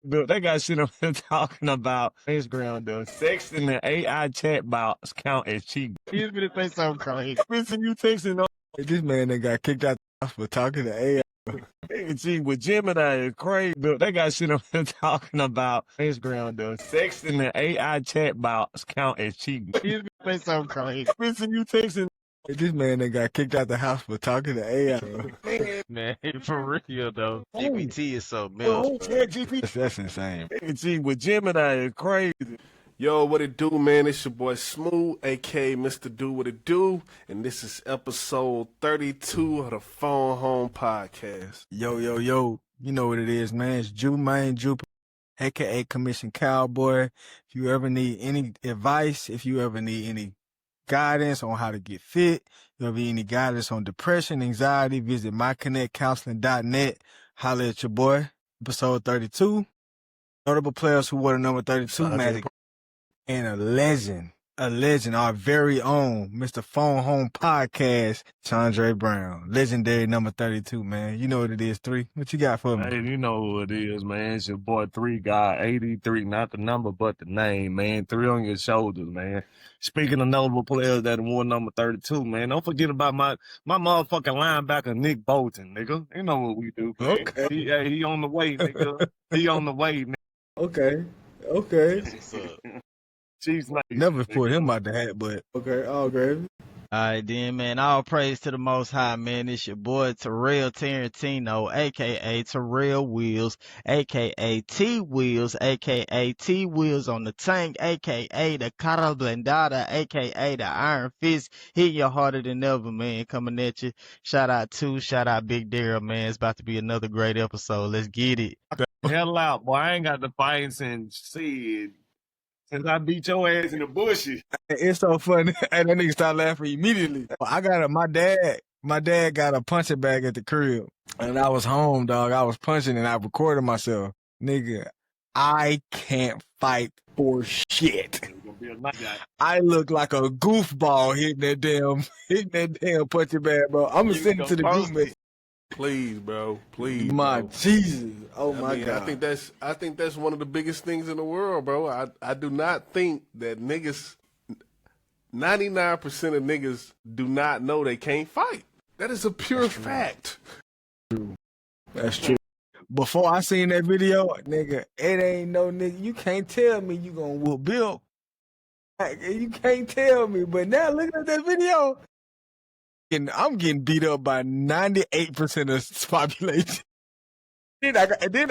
Dude, they got shit up here talking about Instagram, dude. Sexting and AI chatbots count as cheating. He's gonna say something crazy. Listen, you texting on. This man that got kicked out the house for talking to AI. They can cheat with Gemini is crazy. Dude, they got shit up here talking about Instagram, dude. Sexting and AI chatbots count as cheating. He's gonna say something crazy. Listen, you texting. This man that got kicked out the house for talking to AI. Man, for real though. GPT is so milk. That's insane. They can cheat with Gemini is crazy. Yo, what it do, man? It's your boy Smooth, aka Mr. Do What It Do, and this is episode 32 of the Phone Home Podcast. Yo. You know what it is, man. It's Jermaine Jupiter, aka Commission Cowboy. If you ever need any advice, if you ever need any guidance on how to get fit, you ever need any guidance on depression, anxiety, visit myconnectcounseling.net. Holla at your boy. Episode 32. Notable players who wore the number 32 Magic. And a legend, our very own Mr. Phone Home Podcast, Chandre Brown. Legendary number 32, man. You know what it is, 3. What you got for me? Hey, you know who it is, man. It's your boy 3 guy 83, not the number, but the name, man. 3 on your shoulders, man. Speaking of notable players that wore number 32, man, don't forget about my motherfucking linebacker, Nick Bolton, nigga. You know what we do, man. Okay. He on the way, nigga. He on the way, nigga. Okay. What's up? Chiefs like Never put him out the hat, but okay, all gravy. All right, then, man. All praise to the Most High, man. It's your boy Terrell Tarantino, a.k.a. Terrell Wheels, a.k.a. T-Wheels, a.k.a. T-Wheels on the tank, a.k.a. the Cara Blindada, a.k.a. the Iron Fist, hitting you harder than ever, man. Coming at you. Shout out Big Daryl, man. It's about to be another great episode. Let's get it. hell out, boy. I ain't got the fight since I beat your ass in the bushes. It's so funny. And that nigga started laughing immediately. My dad got a punching bag at the crib. And I was home, dog. I was punching and I recorded myself. Nigga, I can't fight for shit. I look like a goofball hitting that damn punching bag, bro. I'm gonna send it to the group mate. Please, bro. Please. My bro. Jesus. Oh my God. I think that's one of the biggest things in the world, bro. I do not think that 99% of niggas do not know they can't fight. That is a pure fact. That's true. Before I seen that video, nigga, it ain't no nigga. You can't tell me you gonna whoop Bill. You can't tell me. But now looking at that video, and I'm getting beat up by 98% of the population. Then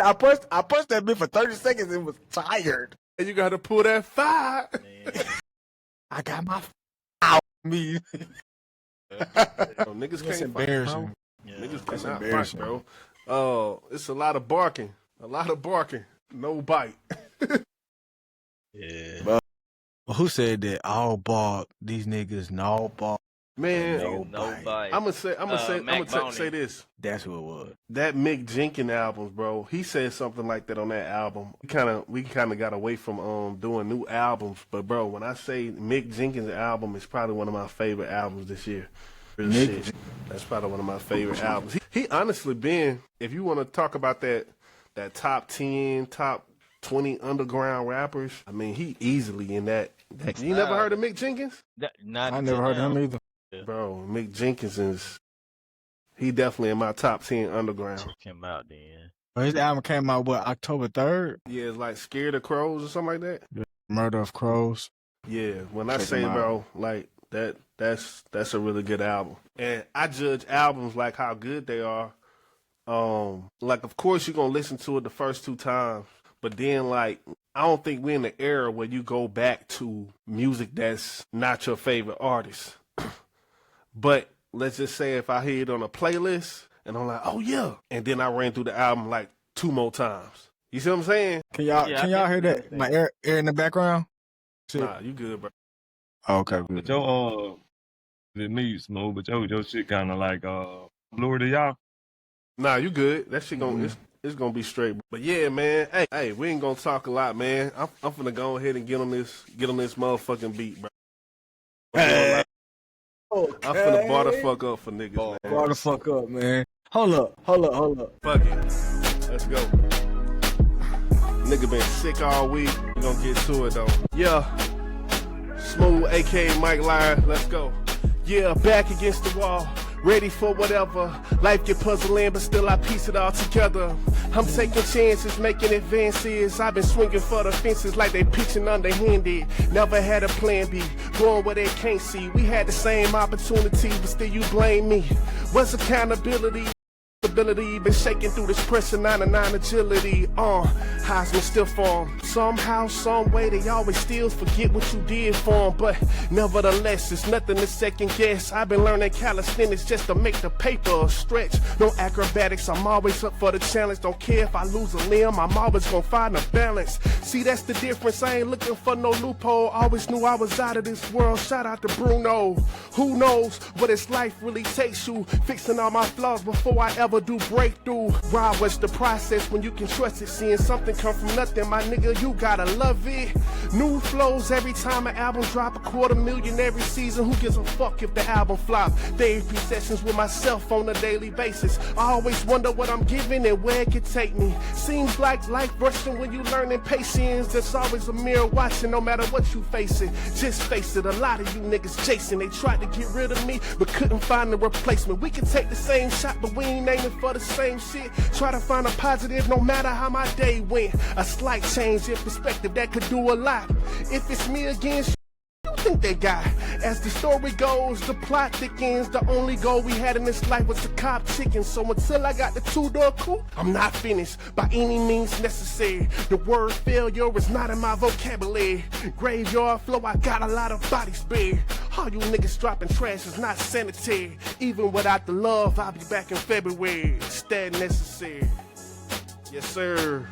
I punched that bitch for 30 seconds and was tired. And you got to pull that fire. I got my out me. Niggas That's can't embarrassing. fight, bro. Niggas That's cannot embarrassing. fight, bro. It's a lot of barking. No bite. Yeah. Well, who said that? All bark. These niggas no bark. Man, No bite. I'm gonna say this. That's who it was. That Mick Jenkins albums, bro. He said something like that on that album. We kind of got away from doing new albums, but bro, when I say Mick Jenkins' album is probably one of my favorite albums this year. Real shit. That's probably one of my favorite albums. He honestly been, if you want to talk about that top 10, top 20 underground rappers, I mean, he easily in that. You never heard of Mick Jenkins? I never heard of him either. Bro, Mick Jenkins he definitely in my top 10 underground. Check him out, then. His album came out, what, October 3rd? Yeah, it's like Scared of Crows or something like that. Murder of Crows. Yeah, when I Check say, him out. bro, like that's a really good album. And I judge albums like how good they are. Like, of course you're gonna listen to it the first 2 times, but then like I don't think we're in the era where you go back to music that's not your favorite artist. But let's just say if I hear it on a playlist and I'm like, oh yeah, and then I ran through the album like 2 more times. You see what I'm saying? Can y'all hear that? My air in the background? Shit. Nah, you good, bro. Oh, okay, But good. your the me Smooth, but your shit kind of like bluer to y'all. Nah, you good. That shit gonna it's gonna be straight. But yeah, man. Hey, we ain't gonna talk a lot, man. I'm finna go ahead and get on this motherfucking beat, bro. Hey. I'm finna bar the fuck up for niggas, man. Bar the fuck up, man. Hold up. Fuck it. Let's go. Nigga been sick all week. We gonna get to it though. Yeah. Smooth, aka Mike Lyon. Let's go. Yeah, back against the wall. Ready for whatever. Life get puzzling, but still I piece it all together. I'm taking chances, making advances. I've been swinging for the fences like they pitching underhanded. Never had a plan B, going where they can't see. We had the same opportunity, but still you blame me. What's accountability? Been shaking through this pressure, 9-9 agility. Heisman still form. Somehow, some way, they always still forget what you did for them. But nevertheless, it's nothing to second guess. I've been learning calisthenics just to make the paper stretch. No acrobatics, I'm always up for the challenge. Don't care if I lose a limb, I'm always gonna find a balance. See, that's the difference. I ain't looking for no loophole. Always knew I was out of this world. Shout out to Bruno. Who knows what this life really takes you? Fixing all my flaws before I ever do breakthrough. Why was the process when you can trust it? Seeing something come from nothing, my nigga, you gotta love it. New flows every time an album drop, 250,000 every season. Who gives a fuck if the album flop? Therapy sessions with myself on a daily basis. I always wonder what I'm giving and where it could take me. Seems like life rushing when you learning patience. There's always a mirror watching no matter what you facing. Just face it, a lot of you niggas chasing. They tried to get rid of me, but couldn't find a replacement. We can take the same shot, but we ain't aiming for the same shit. Try to find a positive no matter how my day went. A slight change in perspective that could do a lot. If it's me against you think they got. As the story goes, the plot thickens. The only goal we had in this life was to cop chicken. So until I got the two-door coupe, I'm not finished by any means necessary. The word failure is not in my vocabulary. Graveyard flow, I got a lot of bodies buried. All you niggas dropping trash is not sanitary. Even without the love, I'll be back in February. It's that necessary. Yes, sir.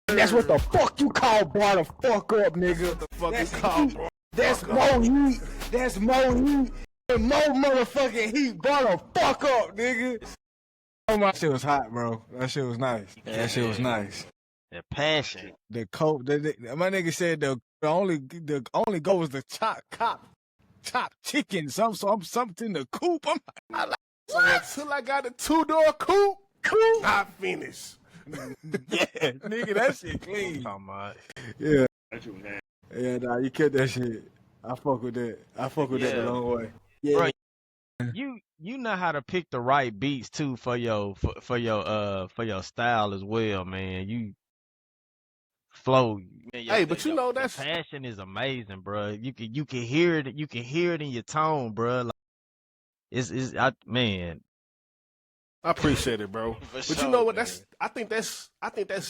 That's what the fuck you call bar the fuck up, nigga. What the fuck That's you call, heat. bro? That's more heat. That's more heat. And more motherfucking heat. Bar the fuck up, nigga. Oh, my shit was hot, bro. That shit was nice. That shit was nice. That passion. The coke. My nigga said the only goal was the chop chicken. Something in the coop. I'm like, So until I got the two-door coupe, not finished. yeah, nigga, that shit clean. Oh my. Yeah. Yeah, nah, you killed that shit. I fuck with that. I fuck with that a long way. Yeah. Bro, you know how to pick the right beats too for your style as well, man. You flow. Man, Hey, but you know your that's passion is amazing, bro. You can hear it. You can hear it in your tone, bro. Like, man. I appreciate it, bro. But sure, you know what? man. I think that's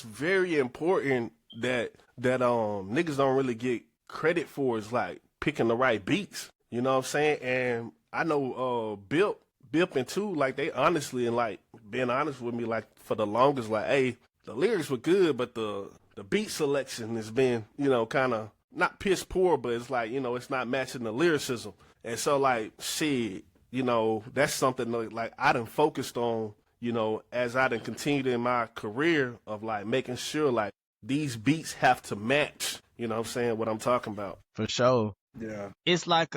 very important that niggas don't really get credit for is like picking the right beats. You know what I'm saying? And I know Bip and too, like they honestly and like being honest with me, like for the longest, like, hey, the lyrics were good, but the beat selection has been, you know, kind of not piss poor, but it's like, you know, it's not matching the lyricism. And so like shit. You know, that's something like I done focused on, you know, as I done continued in my career of like making sure like these beats have to match, you know what I'm saying, what I'm talking about. For sure. Yeah. It's like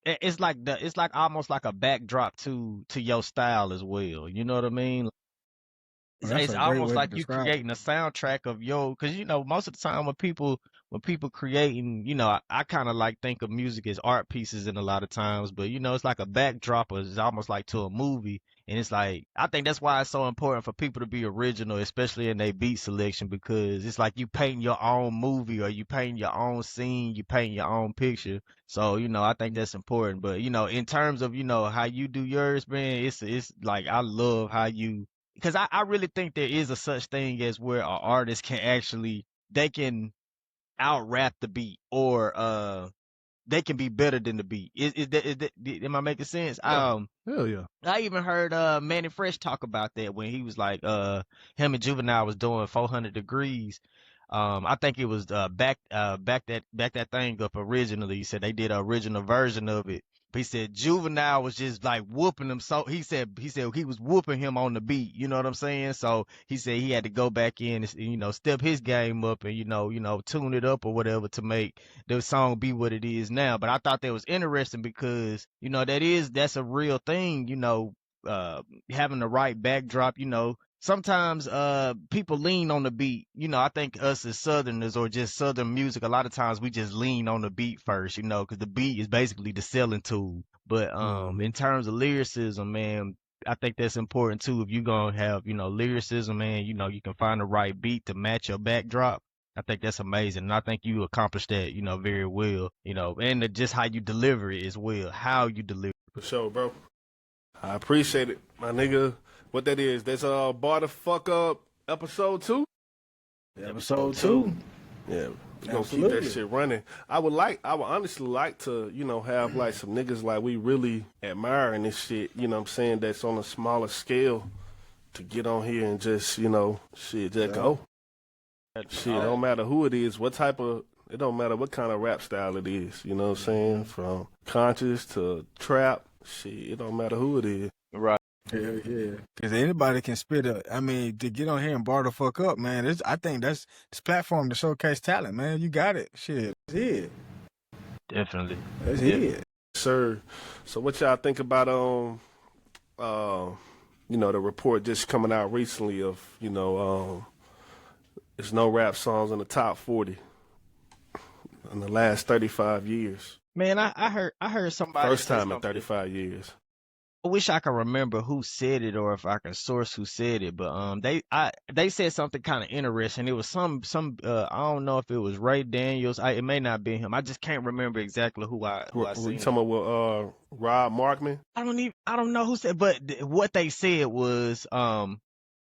it's like almost like a backdrop to your style as well. You know what I mean? It's almost like you creating a soundtrack of because you know most of the time when people creating, you know, I kind of like think of music as art pieces in a lot of times, but you know it's like a backdrop, or it's almost like to a movie, and it's like I think that's why it's so important for people to be original, especially in their beat selection, because it's like you painting your own movie or you painting your own scene, you painting your own picture. So you know I think that's important, but you know in terms of you know how you do yours, man, it's like I love how you. Because I really think there is a such thing as where an artist can actually, they can out rap the beat, or they can be better than the beat. Am I making sense? Yeah. Hell yeah. I even heard Manny Fresh talk about that when he was like him and Juvenile was doing 400 Degrees. I think it was back that thing up originally. He said they did an original version of it. He said Juvenile was just like whooping him. So he said he was whooping him on the beat. You know what I'm saying? So he said he had to go back in and, you know, step his game up and, you know, tune it up or whatever to make the song be what it is now. But I thought that was interesting because, you know, that's a real thing, you know, having the right backdrop, you know, sometimes people lean on the beat. You know, I think us as Southerners or just Southern music, a lot of times we just lean on the beat first, you know, because the beat is basically the selling tool. But in terms of lyricism, man, I think that's important too. If you're gonna have, you know, lyricism, man, you know, you can find the right beat to match your backdrop. I think that's amazing, and I think you accomplished that, you know, very well, you know, and just how you deliver it as well, how you deliver. For sure, bro. I appreciate it, my nigga. What that is? That's Bar the Fuck Up episode 2. Episode 2. Yeah, we're gonna keep that shit running. I would honestly like to, you know, have like some niggas like we really admire in this shit, you know what I'm saying, that's on a smaller scale to get on here and just, you know, shit, just go. Shit, don't matter who it is, it don't matter what kind of rap style it is, you know what I'm saying? From conscious to trap, shit, it don't matter who it is. Right. Hell yeah. Because anybody can spit up. I mean, to get on here and bar the fuck up, man, I think that's this platform to showcase talent, man. You got it. Shit. That's it. Definitely. That's it. Sir. So what y'all think about, you know, the report just coming out recently of, you know, there's no rap songs in the top 40 in the last 35 years. Man, I heard somebody First say time in something. 35 years. I wish I could remember who said it or if I can source who said it, but they said something kind of interesting. It was some I don't know if it was Ray Daniels. It may not be him. I just can't remember exactly who I seen. You talking about Rob Markman? I don't know who said, but what they said was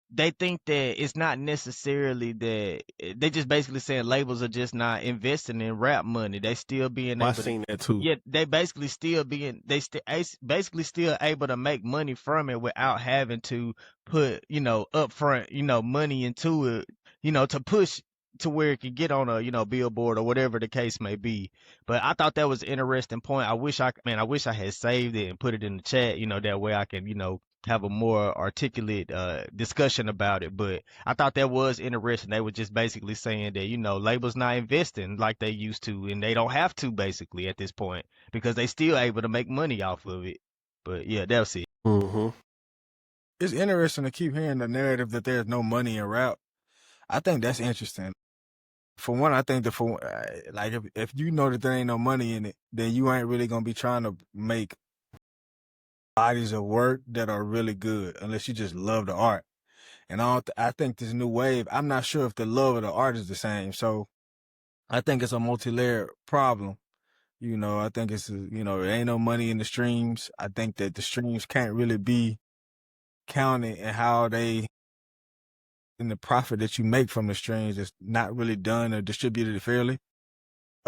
they think that it's not necessarily that they just basically saying labels are just not investing in rap money. They still being I seen that too. Yeah, they basically still basically still able to make money from it without having to put, you know, upfront, you know, money into it, you know, to push to where it could get on a, you know, billboard or whatever the case may be. But I thought that was an interesting point. I wish I had saved it and put it in the chat, you know, that way I can, you know, have a more articulate discussion about it. But I thought that was interesting. They were just basically saying that, you know, labels not investing like they used to, and they don't have to basically at this point because they still able to make money off of it. But yeah, that's it. Mm-hmm. It's interesting to keep hearing the narrative that there's no money in rap. I think that's interesting. For one, I think like if you know that there ain't no money in it, then you ain't really gonna be trying to make bodies of work that are really good unless you just love the art. And I think this new wave, I'm not sure if the love of the art is the same. So I think it's a multi-layered problem. You know, I think you know, there ain't no money in the streams. I think that the streams can't really be counted and how in the profit that you make from the streams is not really done or distributed fairly.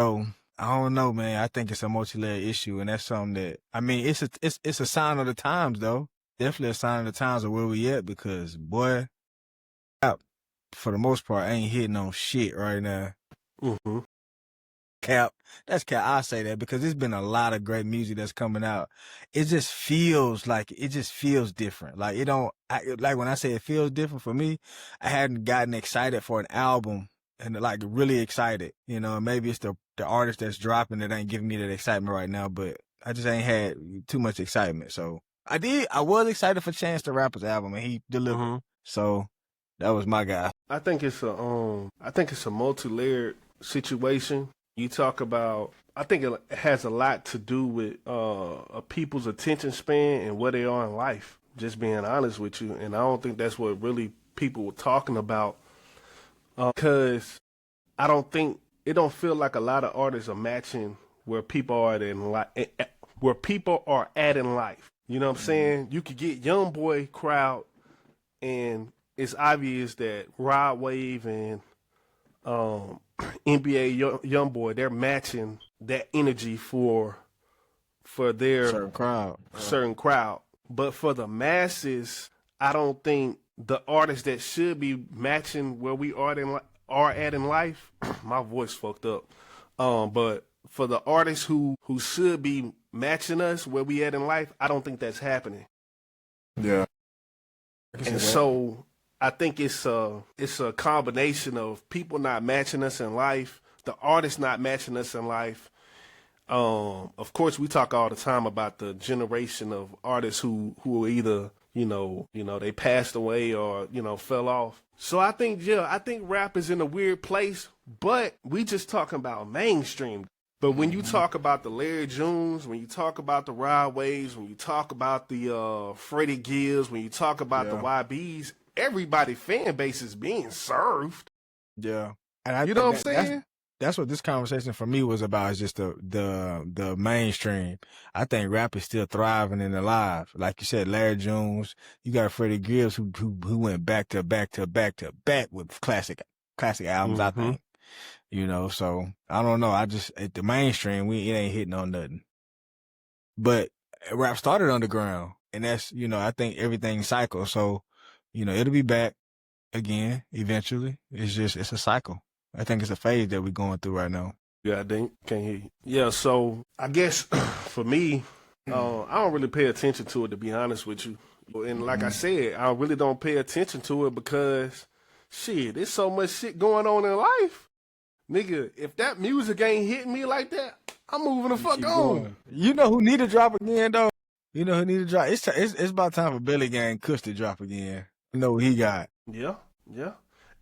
So I don't know, man. I think it's a multi-layered issue, and that's something that, I mean, it's a sign of the times, though. Definitely a sign of the times of where we at, because boy, for the most part, I ain't hitting on shit right now. Mm-hmm. Cap. That's cap. I say that because there's been a lot of great music that's coming out. It just feels different. Like like when I say it feels different for me, I hadn't gotten excited for an album and like really excited. You know, maybe it's the artist that's dropping that ain't giving me that excitement right now, but I just ain't had too much excitement. So I was excited for Chance the Rapper's album and he delivered. Mm-hmm. So that was my guy. I think it's a multi-layered situation. You talk about, I think it has a lot to do with people's attention span and where they are in life, just being honest with you. And I don't think that's what really people were talking about, because I don't think, it don't feel like a lot of artists are matching where people are at in life. You know what I'm saying? You could get young boy crowd, and it's obvious that Rod Wave and NBA Youngboy, they're matching that energy for their certain crowd. But for the masses, I don't think the artists that should be matching where we are at in life, my voice fucked up. But for the artists who should be matching us where we at in life, I don't think that's happening. Yeah. And so I think it's a combination of people not matching us in life, the artists not matching us in life. Of course, we talk all the time about the generation of artists who are either, they passed away or, fell off. So I think rap is in a weird place, but we just talking about mainstream. But when you talk about the Larry Junes, when you talk about the Rod Waves, when you talk about the Freddie Gills, when you talk about the YBs, everybody fan base is being served. Yeah. And you know what I'm saying? That's what this conversation for me was about, is just the mainstream. I think rap is still thriving and alive. Like you said, Larry Jones, you got Freddie Gills who went back to back with classic albums, I think. So I don't know. I just, at the mainstream, it ain't hitting on nothing. But rap started underground, and that's, I think everything cycles. So, it'll be back again eventually. It's a cycle. I think it's a phase that we're going through right now. Yeah, I think, can't hear you. Yeah, so I guess for me, I don't really pay attention to it, to be honest with you. And like I said, I really don't pay attention to it because, there's so much shit going on in life. Nigga, if that music ain't hitting me like that, I'm moving the fuck on. You know who need to drop again, though? You know who need to drop? It's about time for Billy Gang Kush to drop again. You know what he got. Yeah.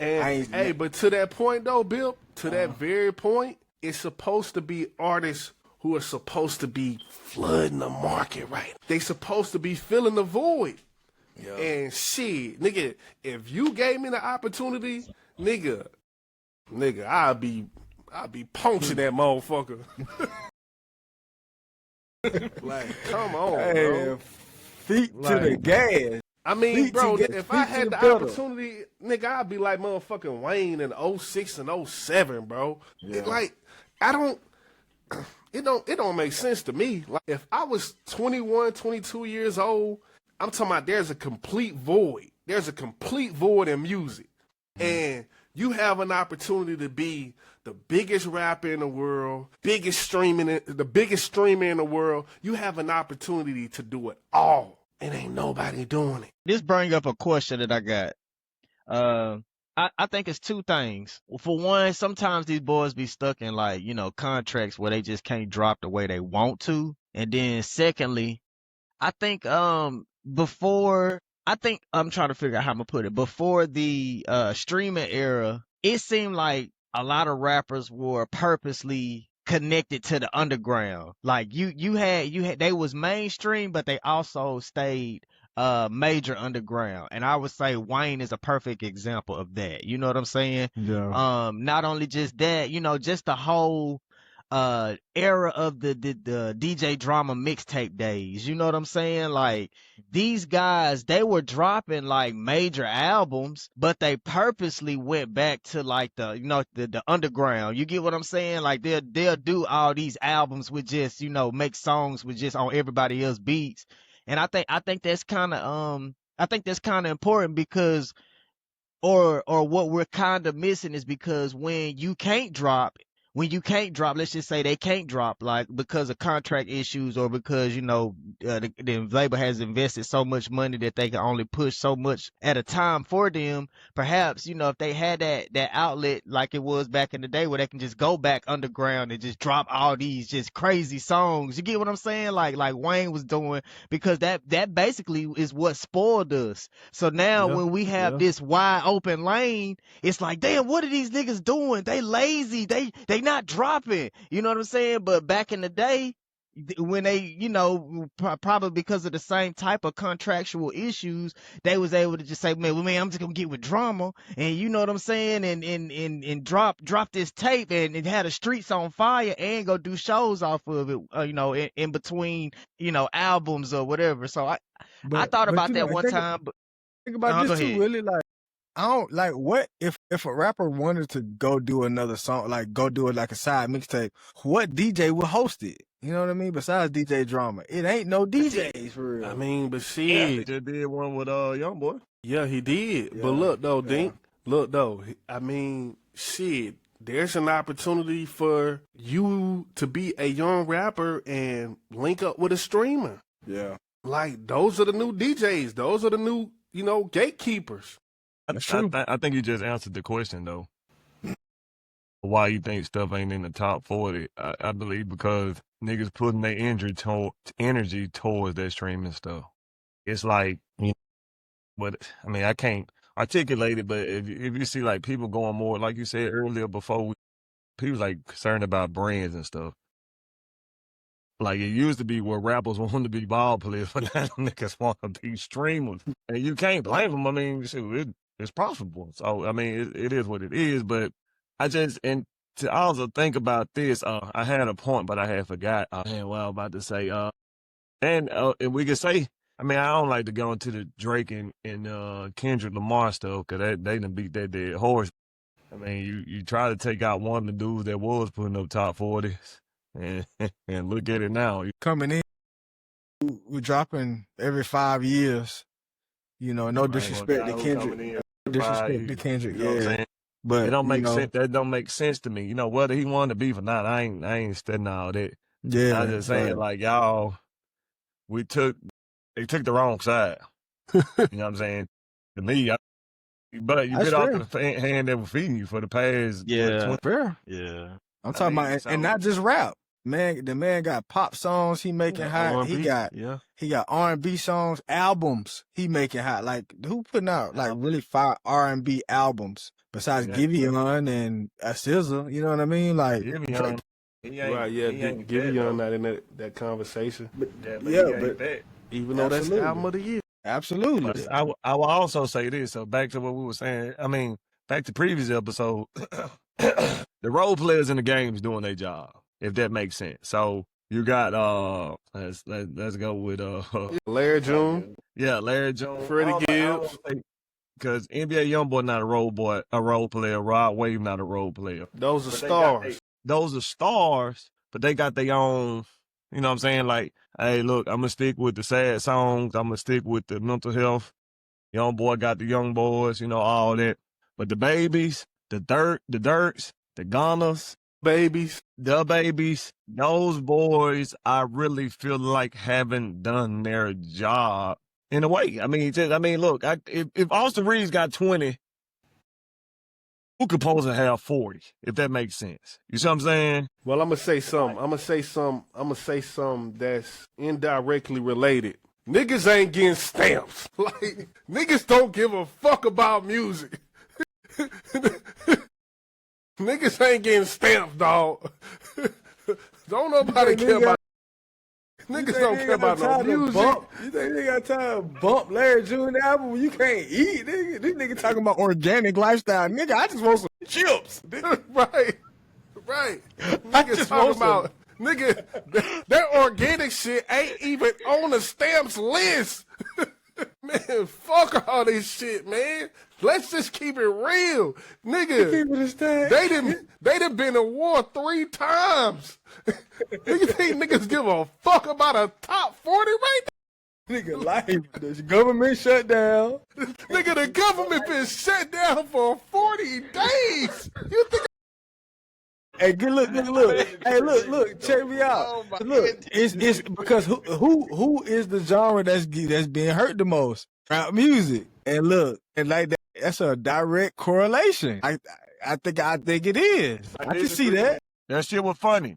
And but to that point though, Bill, that very point, it's supposed to be artists who are supposed to be flooding the market right. They supposed to be filling the void. Yeah. And nigga, if you gave me the opportunity, nigga, I'll be punching that motherfucker. Like, come on, bro. Feet to the gas. I mean, bro, if I had the opportunity, nigga, I'd be like motherfucking Wayne in 06 and 07, bro. Yeah. It don't make sense to me. Like, if I was 21, 22 years old, I'm talking about there's a complete void. There's a complete void in music. And you have an opportunity to be the biggest rapper in the world, the biggest streamer in the world. You have an opportunity to do it all. And ain't nobody doing it. This brings up a question that I got. I think it's two things. For one, sometimes these boys be stuck in contracts where they just can't drop the way they want to. And then secondly, I think I'm trying to figure out how I'm gonna put it. Before the streaming era, it seemed like a lot of rappers were purposely connected to the underground. Like you had they was mainstream, but they also stayed major underground. And I would say Wayne is a perfect example of that. You know what I'm saying? Yeah. Not only just that, just the whole era of the DJ Drama mixtape days. You know what I'm saying? Like, these guys, they were dropping like major albums, but they purposely went back to like the underground. You get what I'm saying? Like, they'll do all these albums with just, make songs with just on everybody else's beats. And I think that's kind of important, because or what we're kind of missing is because when you can't drop, let's just say they can't drop, like, because of contract issues, or because, the label has invested so much money that they can only push so much at a time for them. Perhaps, if they had that outlet like it was back in the day, where they can just go back underground and just drop all these just crazy songs. You get what I'm saying? Like Wayne was doing, because that basically is what spoiled us. So now when we have this wide open lane, it's like, damn, what are these niggas doing? They lazy. They not dropping. You know what I'm saying? But back in the day, when they, probably because of the same type of contractual issues, they was able to just say, man, I'm just gonna get with Drama, and you know what I'm saying, and drop this tape, and it had the streets on fire, and go do shows off of it, in between, albums or whatever. So I thought about that one time. But think about this too, really. Like, I don't like, what if a rapper wanted to go do another song, like go do it like a side mixtape, what DJ would host it? You know what I mean? Besides DJ Drama, it ain't no DJs for real. I mean, but he just did one with Young Boy. Yeah, he did. Yeah. But look though, Dink. Look though. I mean, there's an opportunity for you to be a young rapper and link up with a streamer. Yeah. Like, those are the new DJs. Those are the new, gatekeepers. That's true. I think you just answered the question, though. Why you think stuff ain't in the top 40? I believe because niggas putting their energy towards that streaming stuff. It's like, but I mean, I can't articulate it. But if you see like people going more, like you said earlier, before people like concerned about brands and stuff. Like it used to be where rappers wanted to be ball players, but now niggas want to be streamers, and you can't blame them. I mean, shoot, it's profitable. So I mean, it is what it is. But I just and to also think about this. I had a point, but I had forgot. What I was about to say. And we could say. I mean, I don't like to go into the Drake and Kendrick Lamar stuff because they done beat that dead horse. I mean, you try to take out one of the dudes that was putting up top 40s. And look at it now. Coming in, we're dropping every 5 years. You know, no disrespect to Kendrick. No disrespect to Kendrick, you know what I'm saying? But it don't make sense. That don't make sense to me. You know, whether he wanted to beef or not, I ain't studying all that. Yeah. I'm just saying, like, y'all, they took the wrong side. You know what I'm saying? To me, but you bit off the hand that was feeding you for the past 20. Fair. Yeah. I'm talking about, and not just rap. Man, the man got pop songs he making hot. R&B, he got R&B songs, albums he making hot. Like who putting out like really fire R&B albums besides Giveon and SZA? You know what I mean? Like Giveon, Giveon not in that conversation. But even though that's album of the year. Absolutely. But I will also say this. So back to what we were saying. I mean, back to previous episode. The role players in the game is doing their job, if that makes sense. So you got let's go with Larry June. Yeah, Larry June. Freddie Gibbs. Because NBA YoungBoy not a role player. Rod Wave not a role player. Those are stars. Those are stars, but they got their own. You know what I'm saying? Like, hey, look, I'm gonna stick with the sad songs. I'm gonna stick with the mental health. YoungBoy got the young boys. You know all that. But the babies. The Dirks, the Gunners, the babies, those boys, I really feel like haven't done their job in a way. I mean, look, if Austin Reeves got 20, who could supposed to have 40, if that makes sense? You see what I'm saying? Well, I'm gonna say something that's indirectly related. Niggas ain't getting stamps. Like, niggas don't give a fuck about music. Niggas ain't getting stamps, dog. Don't nobody care about. Niggas don't care about no music. You think they got time to bump Larry June album when you can't eat? Nigga? This nigga talking about organic lifestyle. Nigga, I just want some chips. Right. Niggas talking about, nigga, that organic shit ain't even on the stamps list. Man, fuck all this shit, man. Let's just keep it real. Nigga, they done been to war 3 times. You think niggas give a fuck about a top 40 right now? Nigga, life, the government shut down. Nigga, the government been shut down for 40 days. You think? Hey, good look. Hey, look, check me out. Look, it's because who is the genre that's being hurt the most? Rap music. And look, and like that's a direct correlation. I think it is. I can see that. That shit was funny.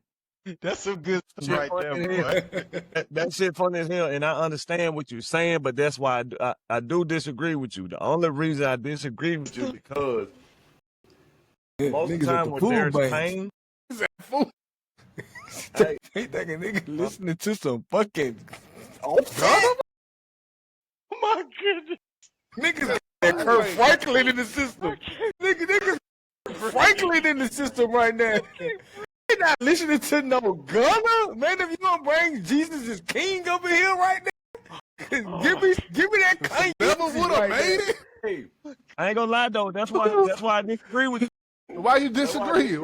That's some good shit right there, boy. That shit funny as hell, and I understand what you're saying, but that's why I do disagree with you. The only reason I disagree with you because most of the time when there's pain, hey, that nigga listening to some fucking oh my goodness. Niggas Kirk Franklin in the system. Niggas Franklin in the system right now. You're not listening to no Gunner? Man, if you gonna bring Jesus is King over here right now, give me that Kanye. Never would have made it. Hey, I ain't gonna lie though. That's why I disagree with you. Why you disagree?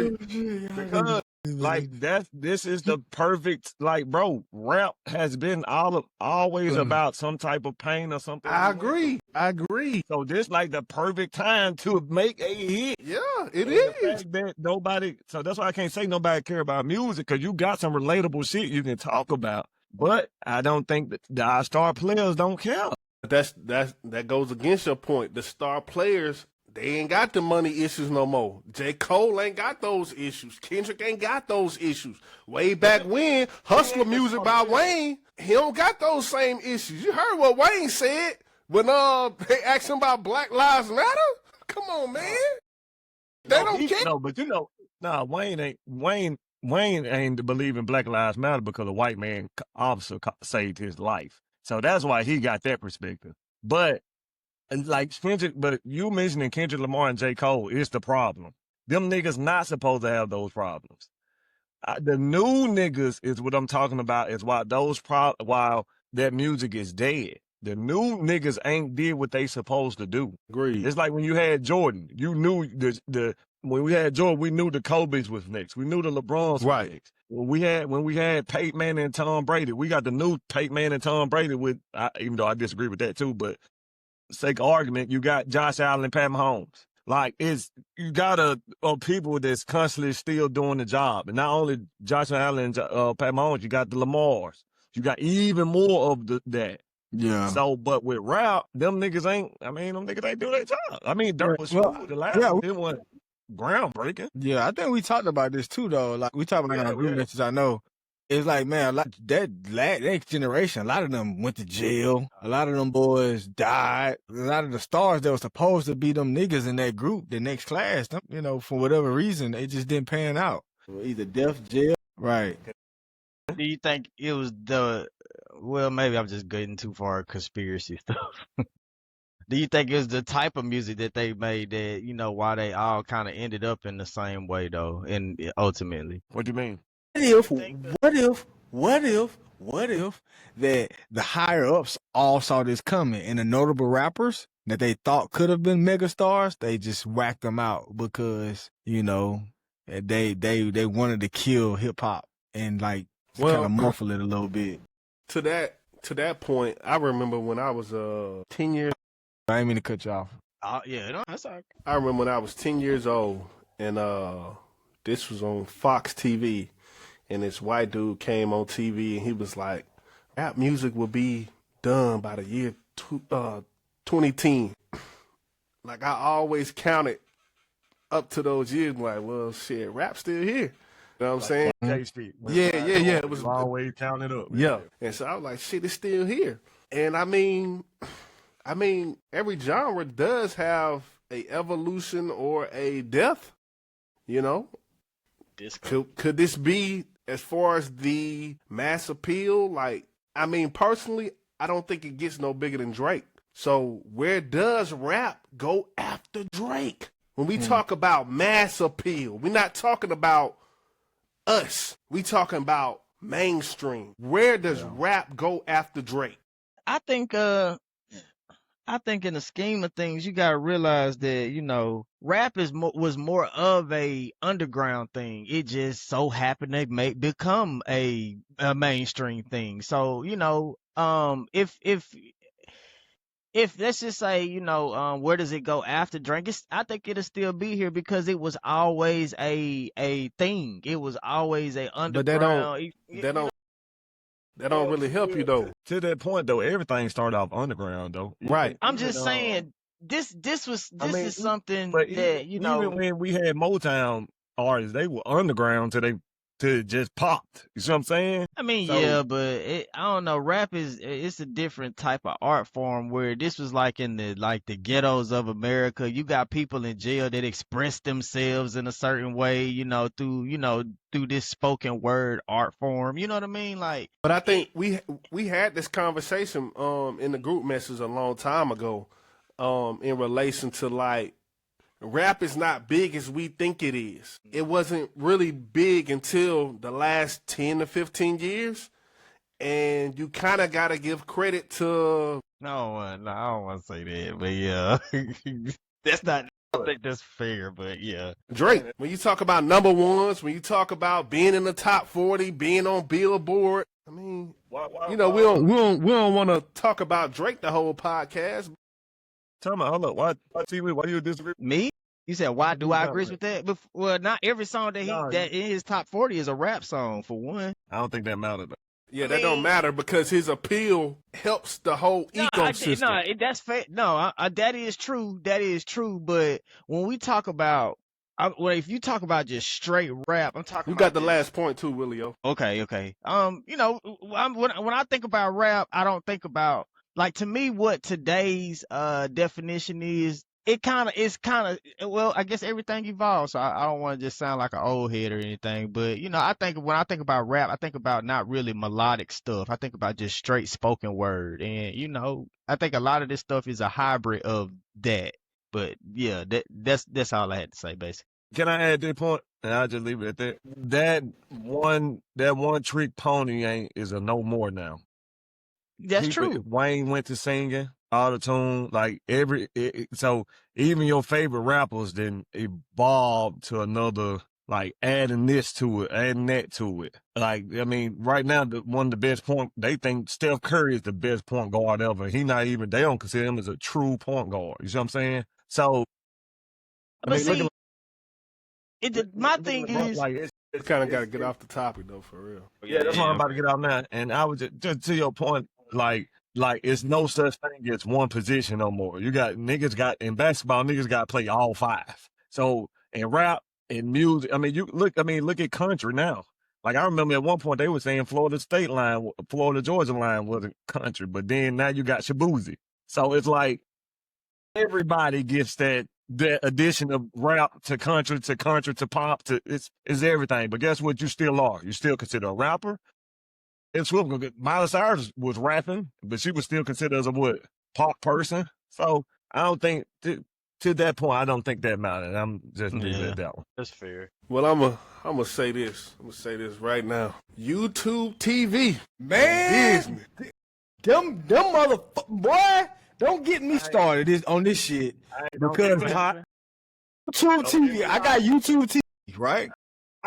Because like this is the perfect, like, bro, rap has been always about some type of pain or something. I agree. So this like the perfect time to make a hit. Yeah, it is. So that's why I can't say nobody care about music, because you got some relatable shit you can talk about. But I don't think that our star players don't care. That goes against your point. The star players, they ain't got the money issues no more. J. Cole ain't got those issues. Kendrick ain't got those issues. Way back when, Hustler music by Wayne, he don't got those same issues. You heard what Wayne said. when they ask him about Black Lives Matter, come on, man. They don't care. No, but Wayne ain't believing Black Lives Matter because a white man officer saved his life. So that's why he got that perspective. But like but you mentioning Kendrick Lamar and J. Cole is the problem. Them niggas not supposed to have those problems. The new niggas is what I'm talking about. Is why while that music is dead. The new niggas ain't did what they supposed to do. Agreed. It's like when you had Jordan, you knew when we had Jordan, we knew the Kobe's was next. We knew the LeBrons was next. When we had Peyton Manning and Tom Brady, we got the new Peyton Manning and Tom Brady with, even though I disagree with that too, but for sake of argument, you got Josh Allen and Pat Mahomes. Like you got people that's constantly still doing the job, and not only Josh Allen and Pat Mahomes, you got the Lamars. You got even more of that. Yeah. So, but with rap, them niggas ain't do their job. I mean, Dirt was smooth. The last one, it wasn't groundbreaking. Yeah, I think we talked about this too, though. Like we talked about in our group messages. I know it's like, man, like that next generation, a lot of them went to jail. A lot of them boys died. A lot of the stars that were supposed to be them niggas in that group, the next class, them, for whatever reason, they just didn't pan out. Either death, jail, right. Do you think it was well, maybe I'm just getting too far conspiracy stuff. Do you think it was the type of music that they made that, why they all kind of ended up in the same way, though, and ultimately? What do you mean? What if that the higher ups all saw this coming, and the notable rappers that they thought could have been megastars, they just whacked them out because, they wanted to kill hip hop and like kind of muffle it a little bit. To that point, I remember when I was 10 years. I didn't mean to cut you off. That's all right. I remember when I was 10 years old, and this was on Fox TV, and this white dude came on TV, and he was like, rap music will be done by the year 2010. Like, I always counted up to those years, like, well, shit, rap's still here. You know what I'm saying? Yeah. It was always counted up. Yeah. And so I was like, shit, it's still here. And I mean, every genre does have a evolution or a death, Could this be as far as the mass appeal? Like, I mean, personally, I don't think it gets no bigger than Drake. So where does rap go after Drake? When we talk about mass appeal, we're not talking about us. We talking about mainstream. Where does rap go after Drake? I think in the scheme of things, you gotta realize that rap was more of a underground thing. It just so happened to become a mainstream thing. So if let's just say where does it go after Drake? I think it'll still be here because it was always a thing. It was always a underground. But that don't really help you though. To that point though, everything started off underground though. Right. I'm just saying this is something but that even when we had Motown artists, they were underground till just popped. You see what I'm saying? I mean, but I don't know. Rap it's a different type of art form where this was like in the ghettos of America. You got people in jail that express themselves in a certain way, through this spoken word art form. You know what I mean? Like, but I think we had this conversation in the group message a long time ago in relation to like, rap is not big as we think it is. It wasn't really big until the last 10 to 15 years. And you kind of got to give credit to... No, I don't want to say that, but yeah. That's not... I don't think that's fair, but yeah. Drake, when you talk about number ones, when you talk about being in the top 40, being on Billboard, I mean, we don't want to talk about Drake the whole podcast. Tell me, hold up. Why do you disagree? Me? You said, why do I agree with that? Well, not every song that in his top 40 is a rap song, for one. I don't think that matters. Yeah, that don't matter because his appeal helps the whole ecosystem. That's fair. No, that is true. That is true. But when we talk about, if you talk about just straight rap, I'm talking. You got the last point too, Willio. Okay. When I think about rap, I don't think about like to me, what today's definition is, it's kind of, well, I guess everything evolves. So I don't want to just sound like an old head or anything, but you know, when I think about rap, I think about not really melodic stuff. I think about just straight spoken word, and you know, I think a lot of this stuff is a hybrid of that. But yeah, that's all I had to say, basically. Can I add that point? And I'll just leave it at that. That one trick pony is a no more now. That's true. Wayne went to singing, auto-tune, like so even your favorite rappers then evolved to another, like adding this to it, adding that to it. Like, I mean, right now, one of the best they think Steph Curry is the best point guard ever. They don't consider him as a true point guard. You see what I'm saying? So, I mean, look at my thing is, like, It's kind of got to get off the topic though, for real. Yeah, that's what I'm about to get out now. And I was just to your point, like it's no such thing as one position no more. You got in basketball, niggas got to play all five. So in rap and music, I mean, look at country now. Like I remember at one point they were saying Florida Georgia line wasn't country, but then now you got Shabuzi. So it's like everybody gets that addition of rap to country to pop to it's everything. But guess what? You still are. You still consider a rapper. It's Miley Cyrus was rapping, but she was still considered as a pop person. So I don't think to that point, I don't think that mattered. I'm just leaving it at that one. That's fair. Well, I'm gonna say this. I'm gonna say this right now. YouTube TV, Man, Disney. them motherfuckers, boy, don't get me started on this shit. Because YouTube TV, I got YouTube TV, right?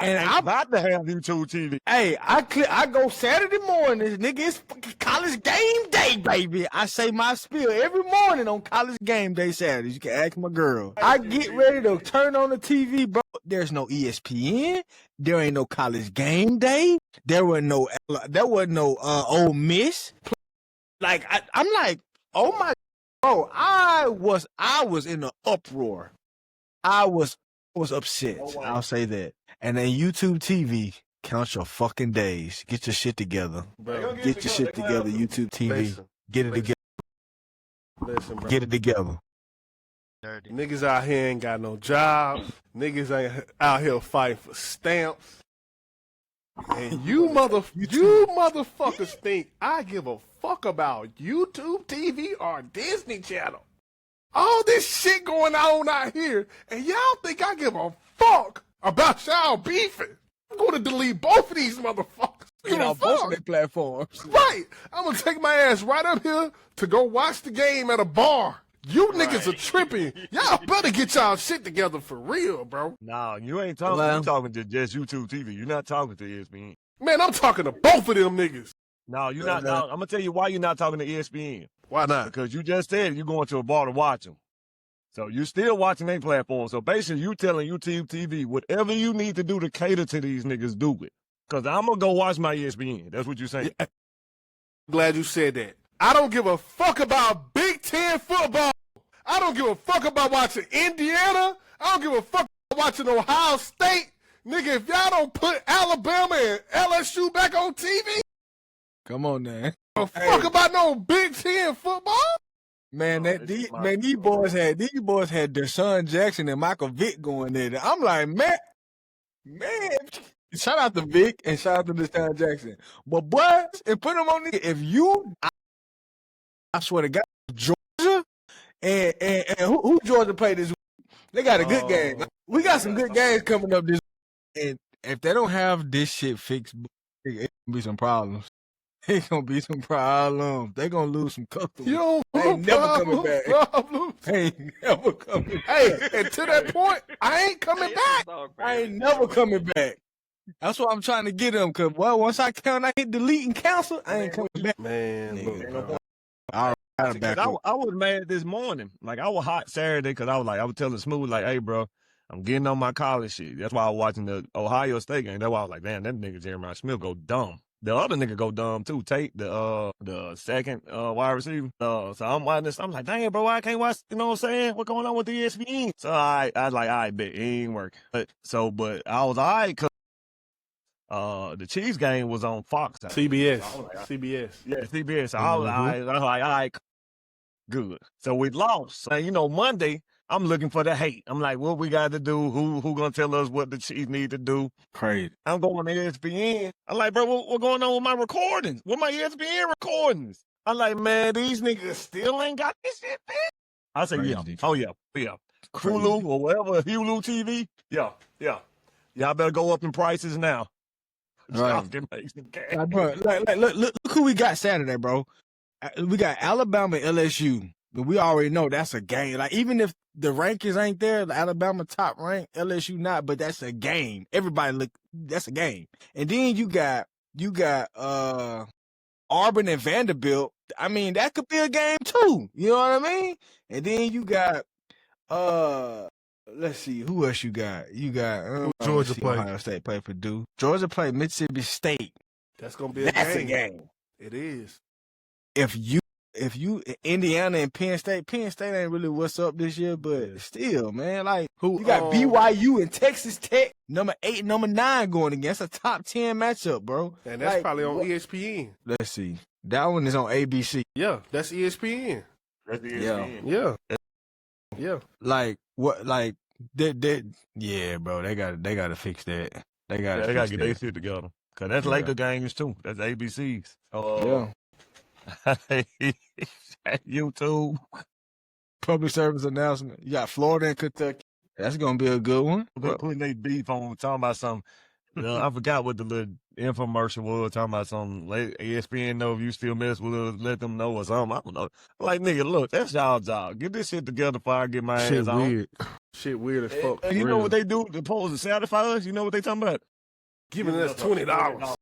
And I'm about to have YouTube TV. Hey, I go Saturday mornings, nigga. It's fucking college game day, baby. I say my spiel every morning on college game day Saturdays. You can ask my girl. I get ready to turn on the TV, bro. There's no ESPN. There ain't no college game day. There wasn't no Ole Miss. Like I'm like, oh my, bro. I was in an uproar. I was upset. I'll say that. And then YouTube TV, count your fucking days. Get your shit together. Bro. Get your shit together, YouTube TV. Listen, Get it together. Listen, bro. Get it together. dirty. Niggas out here ain't got no jobs. Niggas ain't out here fighting for stamps. And you motherfuckers think I give a fuck about YouTube TV or Disney Channel. All this shit going on out here, and y'all think I give a fuck about y'all beefing. I'm going to delete both of these motherfuckers. You know, both of their platforms. Right. I'm going to take my ass right up here to go watch the game at a bar. You niggas are tripping. Y'all better get y'all shit together for real, bro. No, you ain't talking. Hello? You talking to just YouTube TV. You're not talking to ESPN. Man, I'm talking to both of them niggas. No, you're not. No, I'm gonna tell you why you're not talking to ESPN. Why not? Because you just said you're going to a bar to watch them. So you still watching their platform. So basically, you telling YouTube TV whatever you need to do to cater to these niggas, do it. Because I'm gonna go watch my ESPN. That's what you're saying. Yeah. Glad you said that. I don't give a fuck about Big Ten football. I don't give a fuck about watching Indiana. I don't give a fuck about watching Ohio State. Nigga, if y'all don't put Alabama and LSU back on TV, Come on, man. fuck about no Big Ten football. Man, these boys had Deshaun Jackson and Michael Vick going there. I'm like, man. Shout out to Vick and shout out to Deshaun Jackson. But boys, and put them on the, if you, I swear to God, Georgia and who Georgia played this week? They got a good game. We got some good games coming up this week. And if they don't have this shit fixed, it's gonna be some problems. It's gonna be some problems. They gonna lose some customers. Yo, They ain't never coming back. problems. They ain't never coming back. Hey, and to that point, I ain't coming back. I ain't never coming back. That's what I'm trying to get them. Cause once I hit delete and cancel, I ain't coming back. Man, look, bro. I was mad this morning. Like, I was hot Saturday because I was telling Smooth, like, hey, bro, I'm getting on my college shit. That's why I was watching the Ohio State game. That's why I was like, damn, that nigga Jeremiah Smith go dumb. The other nigga go dumb too. Tate, the second wide receiver. So I'm watching this. I'm like, dang, bro, I can't watch. You know what I'm saying? What's going on with the ESPN? So I was like, I bet it ain't working. But I was alright because the Chiefs game was on Fox. CBS. So CBS. Yeah, CBS. So I was like, all right. good. So we lost. So, you know, Monday, I'm looking for the hate. I'm like, what we got to do? Who gonna tell us what the Chiefs need to do? Crazy. I'm going to ESPN. I'm like, bro, what going on with my recordings? With my ESPN recordings? I'm like, man, these niggas still ain't got this shit, man. I say, yeah. Crazy. Oh, yeah. Crazy. Hulu or whatever, Hulu TV. Yeah. Y'all better go up in prices now. Right. Y'all can make some cash. Like, bro, look who we got Saturday, bro. We got Alabama and LSU. But we already know that's a game. Like, even if the rankings ain't there, the Alabama top rank, LSU not, but that's a game. Everybody look, that's a game. And then you got Auburn and Vanderbilt. I mean, that could be a game too. You know what I mean? And then you got let's see, who else you got? You got Georgia play. Ohio State play Purdue. Georgia play Mississippi State. That's gonna be a game. It is. If you Indiana and Penn State ain't really what's up this year, but still, man, like you got BYU and Texas Tech, number 8, number 9 going against a top 10 matchup, bro. And that's like, probably on ESPN. Let's see. That one is on ABC. Yeah, that's ESPN. That's ESPN. Yeah. Like what? Like that? Yeah, bro. They got to fix that. They got to get their shit together. Cause that's Laker games too. That's ABCs. Yeah. YouTube. Public service announcement. You got Florida and Kentucky. That's gonna be a good one. Putting their beef on, talking about something. I forgot what the little infomercial was, talking about something. ESPN know if you still mess with us, let them know or something. I don't know. Like, nigga, look, that's y'all job. Get this shit together before I get my ass on. Shit weird as fuck. And you know what they do to pose to satisfy us? You know what they talking about? Giving us $20.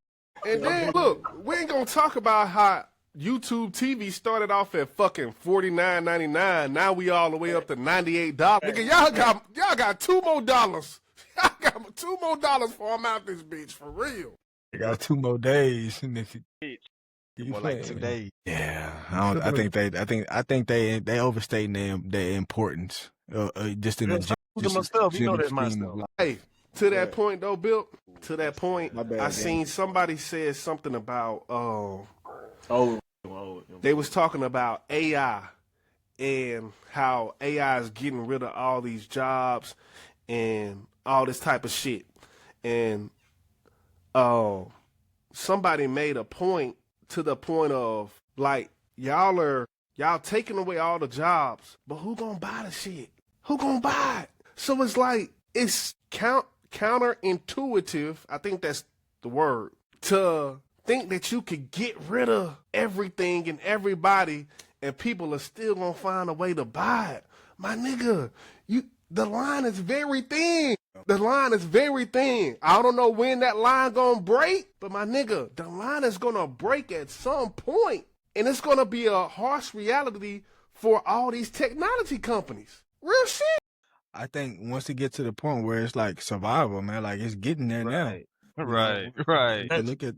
And then, look, we ain't gonna talk about how YouTube TV started off at fucking $49.99. Now we all the way up to $98. Nigga, y'all got $2 more. Y'all got $2 more before I'm out this bitch, for real. You got 2 more days. More like 2 days. Yeah, I think they overstating their importance. Just in the stuff, you know that's my stuff. Hey, to that point though, Bill. To that point, I seen somebody said something about they was talking about AI and how AI is getting rid of all these jobs and all this type of shit. And somebody made a point to the point of like y'all taking away all the jobs, but who gonna buy the shit? Who gonna buy it? So it's like it's counterintuitive, I think that's the word, to think that you could get rid of everything and everybody and people are still gonna find a way to buy it. My nigga, the line is very thin. The line is very thin. I don't know when that line gonna break, but my nigga, the line is gonna break at some point, and it's gonna be a harsh reality for all these technology companies. Real shit. I think once it gets to the point where it's like survival, man, like it's getting there now. Right. Look at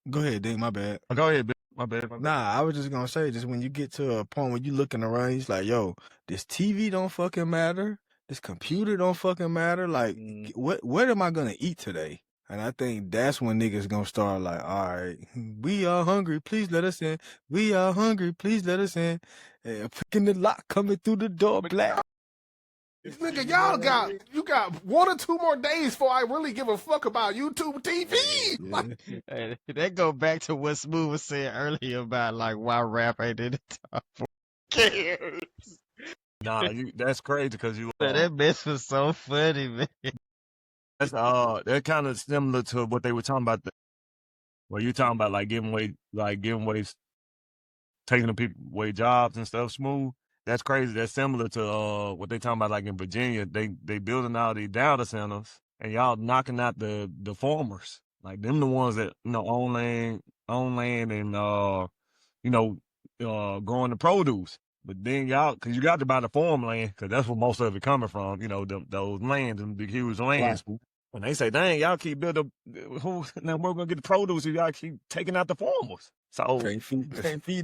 go ahead, Dink, my bad. Go ahead, my bad. Nah, I was just gonna say, just when you get to a point where you looking around, he's like, yo, this TV don't fucking matter. This computer don't fucking matter. Like, what am I gonna eat today? And I think that's when niggas gonna start like, all right, we are hungry, please let us in. We are hungry, please let us in. And picking the lock coming through the door, black. Nigga, you got 1 or 2 more days before I really give a fuck about YouTube TV. Yeah. And that go back to what Smooth was saying earlier about like why rap ain't in the top 4. Cares. Nah, that's crazy because you. That mess was so funny, man. That's kind of similar to what they were talking about. Where you talking about giving away, taking the people away jobs and stuff. Smooth. That's crazy. That's similar to what they talking about in Virginia. They building all these data centers and y'all knocking out the farmers. Like them the ones that own land and growing the produce. But then y'all, because you got to buy the farmland, because that's where most of it coming from. Those lands and big huge lands. Right. And they say, dang, y'all keep building. Now we're gonna get the produce if y'all keep taking out the farmers. So can't feed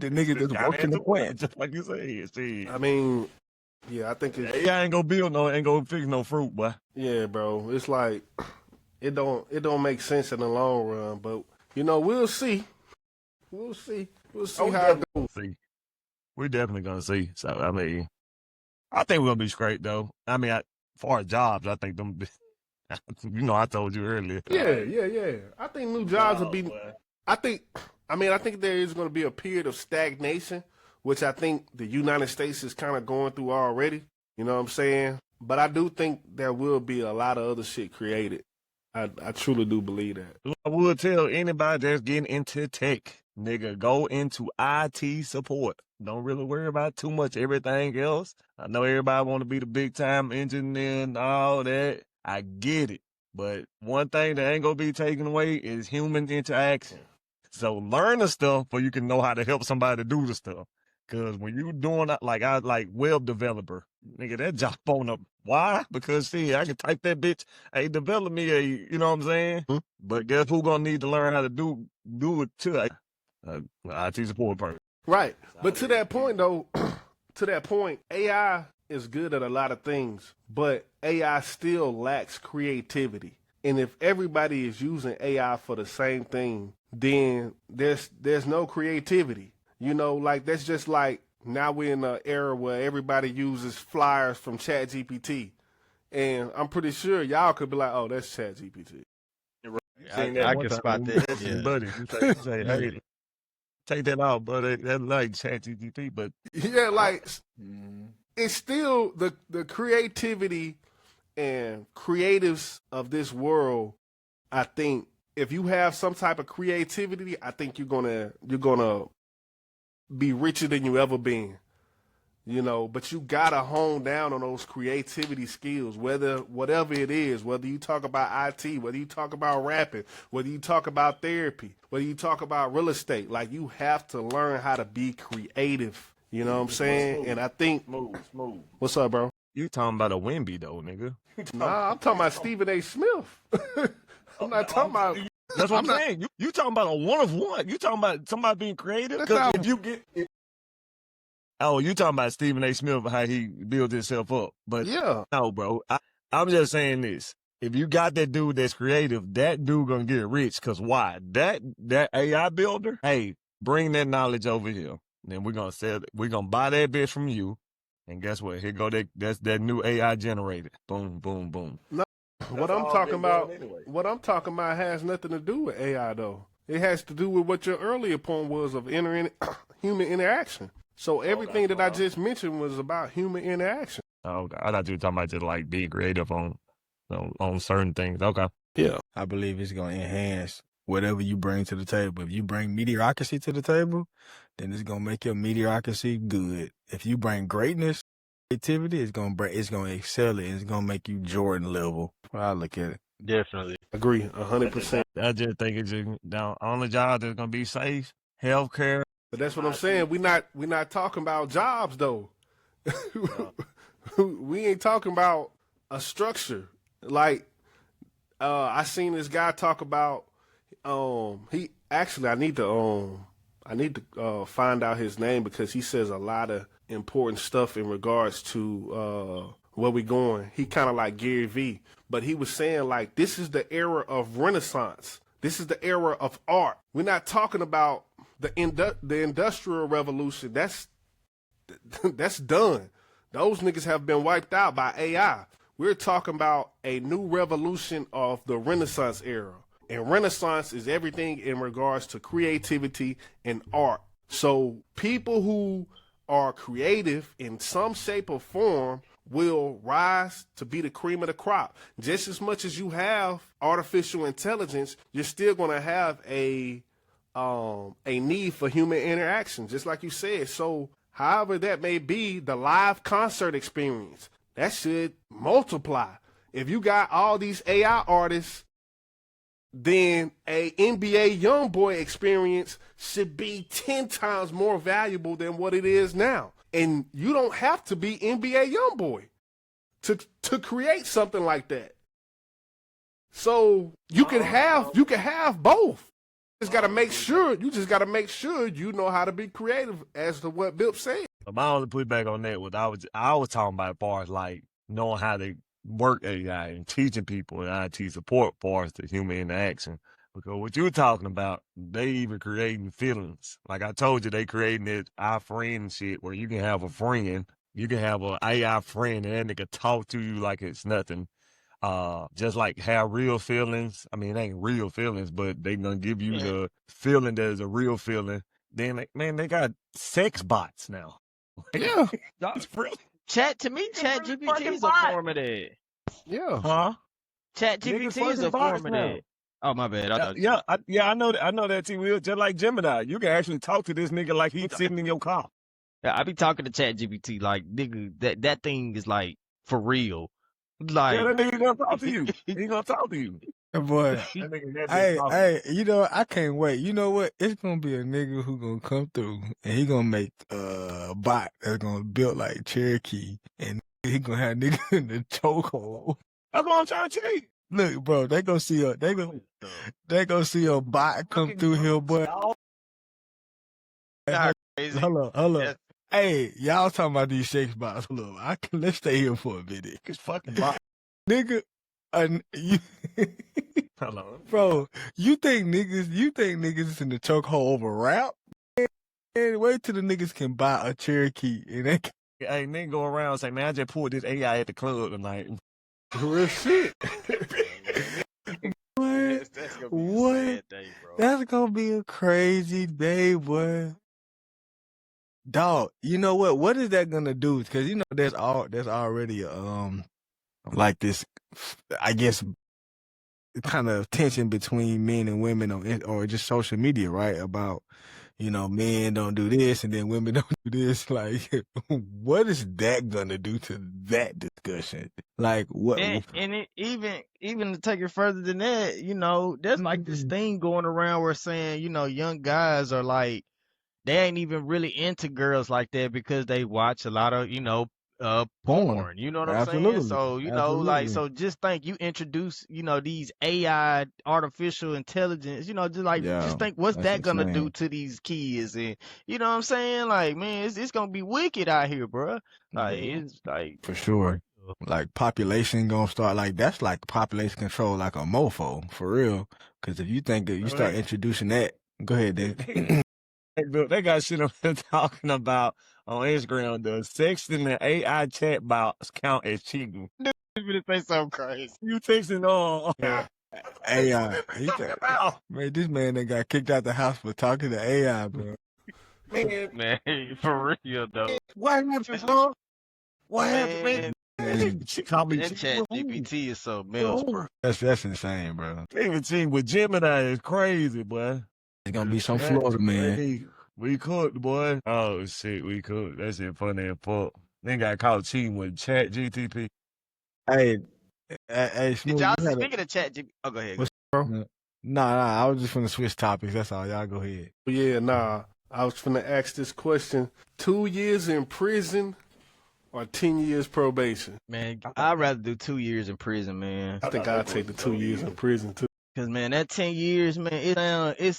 the niggas that's working the plant, just like you said. See, I mean, yeah, I think it's. Yeah, ain't gonna fix no fruit, boy. Yeah, bro, it's like it don't make sense in the long run, but we'll see. We'll see how it goes. See. we're definitely gonna see. So I mean, I think we're gonna be straight though. I mean, as far as jobs, I think them. I told you earlier. Yeah. I think new jobs will be. I think there is going to be a period of stagnation, which I think the United States is kind of going through already. You know what I'm saying? But I do think there will be a lot of other shit created. I truly do believe that. I would tell anybody that's getting into tech, nigga, go into IT support. Don't really worry about too much everything else. I know everybody want to be the big time engineer and all that. I get it. But one thing that ain't gonna be taken away is human interaction. So learn the stuff so you can know how to help somebody do the stuff. Cause when you doing that, like I like web developer, nigga, that job on up. Why? Because see, I can type that bitch, hey, develop me a, you know what I'm saying? But guess who gonna need to learn how to do it too? IT support person. Right. But to that point though, AI is good at a lot of things, but AI still lacks creativity. And if everybody is using AI for the same thing, then there's no creativity. Like that's just like now we're in an era where everybody uses flyers from ChatGPT. And I'm pretty sure y'all could be like, oh, that's ChatGPT. I can spot that. Yeah. Buddy, you say, hey, take that out, buddy. That's like ChatGPT, but yeah, like it's still the creativity and creatives of this world. I think if you have some type of creativity, I think you're gonna be richer than you ever been. But you gotta hone down on those creativity skills, whatever it is, whether you talk about IT, whether you talk about rapping, whether you talk about therapy, whether you talk about real estate. Like you have to learn how to be creative. You know what I'm saying? Smooth. And I think smooth. What's up, bro? You talking about a Wimby though, nigga. Nah, I'm talking about Stephen A. Smith. I'm not talking about. That's what I'm saying. You talking about a one of one. You talking about somebody being creative? Because if you get oh, you talking about Stephen A. Smith, how he built himself up. But yeah, no, bro. I'm just saying this. If you got that dude that's creative, that dude gonna get rich. Cause why? That AI builder, hey, bring that knowledge over here. Then we're gonna sell it. We're gonna buy that bitch from you. And guess what? Here go that's that new AI generated. Boom, boom, boom. No, what I'm talking about has nothing to do with AI though. It has to do with what your earlier point was of human interaction. So everything that I just mentioned was about human interaction. Oh, I thought you were talking about just like being creative on certain things. Okay. Yeah. I believe it's going to enhance whatever you bring to the table. If you bring mediocrity to the table, then it's going to make your mediocrity good. If you bring greatness, creativity, it's going to excel it. It's going to make you Jordan level. Well, I look at it. Definitely. Agree, 100%. I just think it's just the only job that's going to be safe, healthcare. But that's what I'm saying. We're not talking about jobs though. We ain't talking about a structure. Like I seen this guy talk about he actually I need to find out his name because he says a lot of important stuff in regards to where we going. He kind of like Gary V, but he was saying like this is the era of Renaissance. This is the era of art. We're not talking about the industrial revolution. That's done. Those niggas have been wiped out by AI. We're talking about a new revolution of the Renaissance era. And Renaissance is everything in regards to creativity and art. So people who are creative in some shape or form will rise to be the cream of the crop. Just as much as you have artificial intelligence, you're still going to have a need for human interaction, just like you said. So however that may be, the live concert experience, that should multiply. If you got all these AI artists, then a NBA YoungBoy experience should be 10 times more valuable than what it is now. And you don't have to be NBA YoungBoy to create something like that. So you can have both. You just gotta make sure you know how to be creative, as to what Bip said. My only pushback on that was I was talking about as far as like knowing how to work AI and teaching people in IT support as far as the human interaction. Because what you talking about, they even creating feelings. Like I told you, they creating this I friend shit where you can have a friend, you can have a AI friend, and that nigga talk to you like it's nothing. Just like have real feelings. I mean, it ain't real feelings, but they gonna give you Yeah. the feeling that is a real feeling. Then, like, man, they got sex bots now. Yeah, That's real. Chat to me, Chat Niggas GPT fucking is a bot. form of that. yeah. Huh? Chat Niggas GPT is fucking a bots form of now. that. Oh my bad. I thought Yeah, I know that. I know that T will. Just like Gemini, you can actually talk to this nigga like he's sitting in your car. I be talking to Chat GPT like nigga that thing is like for real. Yeah, Like that nigga gonna talk to you. He gonna talk to you. Boy, That nigga that been hey, talking. hey, you know, I can't wait. You know what? It's gonna be a nigga who gonna come through and he gonna make a bot that's gonna build like Cherokee and he gonna have nigga in the chokehold. That's what I'm trying to tell you. Look, bro, they gonna see a bot come Fucking through here, boy. dog. y'all crazy. Hold up. That's- Hey, y'all talking about these sex bots. Hold up. Let's stay here for a minute. It's fucking bot. Nigga, you, Hello. bro, you think niggas is in the chokehold over rap? Man, wait till the niggas can buy a Cherokee and they Hey, nigga go around and say, man, I just pulled this AI at the club tonight. Real shit. what? That's gonna be What? a sad day, bro. That's gonna be a crazy day, boy. Dog, you know what? What is that gonna do? Because you know there's already like this, I guess, kind of tension between men and women or just social media, right? About, you know, men don't do this and then women don't do this. Like, what is that gonna do to that discussion? Like, what? And it even to take it further than that, you know, there's like this thing going around where saying, you know, young guys are like they ain't even really into girls like that because they watch a lot of, you know, porn. You know what I'm saying? Absolutely. So, you know, like, Absolutely. so just think you introduce, you know, these AI artificial intelligence, you know, just think what's that's that gonna do insane. to these kids? And you know what I'm saying? Like, man, it's gonna be wicked out here, bro. Like, Yeah. it's like For sure. Like population gonna start like that's like population control like a mofo for real. Because if you think that you start introducing that, go ahead, Dave. They got shit up there talking about on Instagram. The sexting and AI chat bots count as cheating. to say something crazy. You texting on AI. Man, this man that got kicked out the house for talking to AI, bro. Man, for real though. What happened, bro? What happened, man? She called me That Chat GPT is something else, bro. That's insane, bro. Even team with Gemini is crazy, boy. It's gonna be some Florida man. Hey, we cooked, boy. Oh shit, we cooked. That shit funny as fuck. Then got caught cheating with Chat GTP. Hey, Smooth, Did y'all you had speaking of Chat GPT? Oh, go ahead. What's bro? Nah, I was just gonna switch topics. That's all. Y'all go ahead. Yeah, nah. I was finna ask this question: 2 years in prison or 10 years probation? Man, I'd rather do 2 years in prison, man. I think I'd take the 2 years in prison too. Cause man, that 10 years, man, it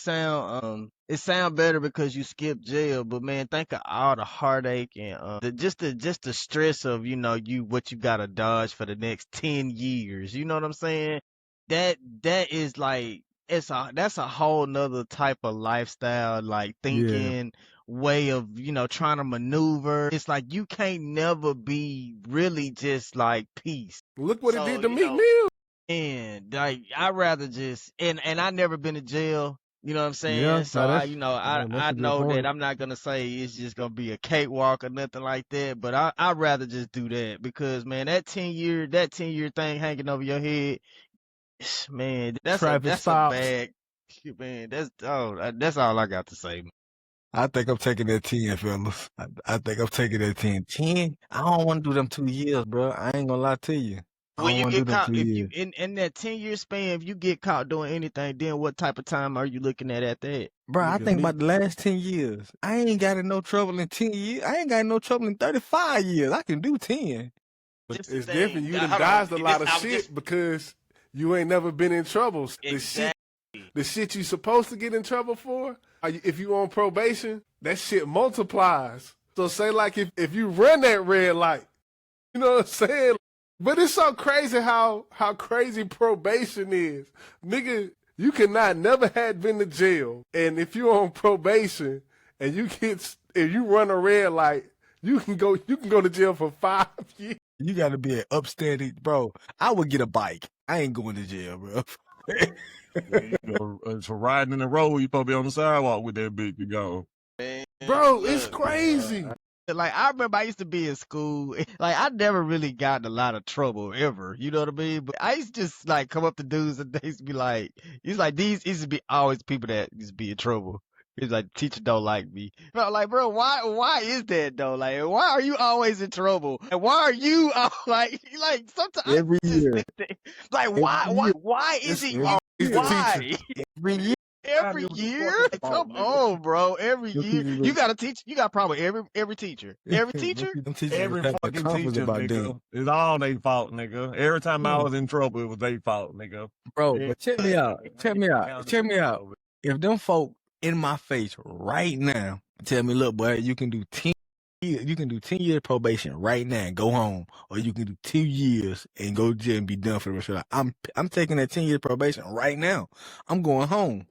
sound better because you skip jail. But man, think of all the heartache and just the stress of what you gotta dodge for the next 10 years. You know what I'm saying? That is like that's a whole nother type of lifestyle, like thinking way of trying to maneuver. It's like you can't never be really just like peace. Look what it did to Meek Mill. And like I'd rather just and I never been to jail, you know what I'm saying? Yeah, So no, I that's I a good know that point. I'm not gonna say it's just gonna be a cakewalk or nothing like that, but I'd rather just do that because man, that 10-year thing hanging over your head, man, that's a bad man, that's all I got to say, man. I think I'm taking that 10, fellas. I think I'm taking that 10. 10? I don't want to do them 2 years, bro. I ain't gonna lie to you. I When don't you want to do get them caught, 2 if you years. in that 10-year span, if you get caught doing anything, then what type of time are you looking at that? Bro, I think about the last 10 years. I ain't got in no trouble in 10 years. I ain't got in no trouble in 35 years. I can do 10. But Just it's the different. thing. You done Hold on. dodged a lot of I was shit just- because you ain't never been in trouble. The shit you supposed to get in trouble for, if you on probation, that shit multiplies. So say like if you run that red light, you know what I'm saying? But it's so crazy how crazy probation is. Nigga, You cannot never had been to jail, and if you're on probation and if you run a red light, you can go to jail for 5 years. You got to be an upstanding, bro. I would get a bike. I ain't going to jail, bro. For riding in the road, you supposed to be on the sidewalk with that bitch to go. Man, Bro, it's look, crazy. Like, I remember I used to be in school. Like, I never really got in a lot of trouble ever. You know what I mean? But I used to just, like, come up to dudes and they used to be like, these used to be always people that used to be in trouble. It's like, teacher don't like me. But I'm like, bro, why is that though? Like, why are you always in trouble? And why are you, like, sometimes Every I just year. think that, like, Every why, year. why is it you? He's the Why? Every year. Every year? Come on, bro. Every year. You got to teach. You got probably every teacher. Every teacher? Them teachers Every have a fucking conference teacher, about nigga. them. It's all they fault, nigga. Every time I was in trouble, it was their fault, nigga. Bro, Yeah. but check me out. Check me out. Check me out. If them folk in my face right now tell me, look, boy, you can do 10 years probation right now and go home, or you can do 2 years and go to jail and be done for the rest of your life. I'm taking that 10 years probation right now. I'm going home.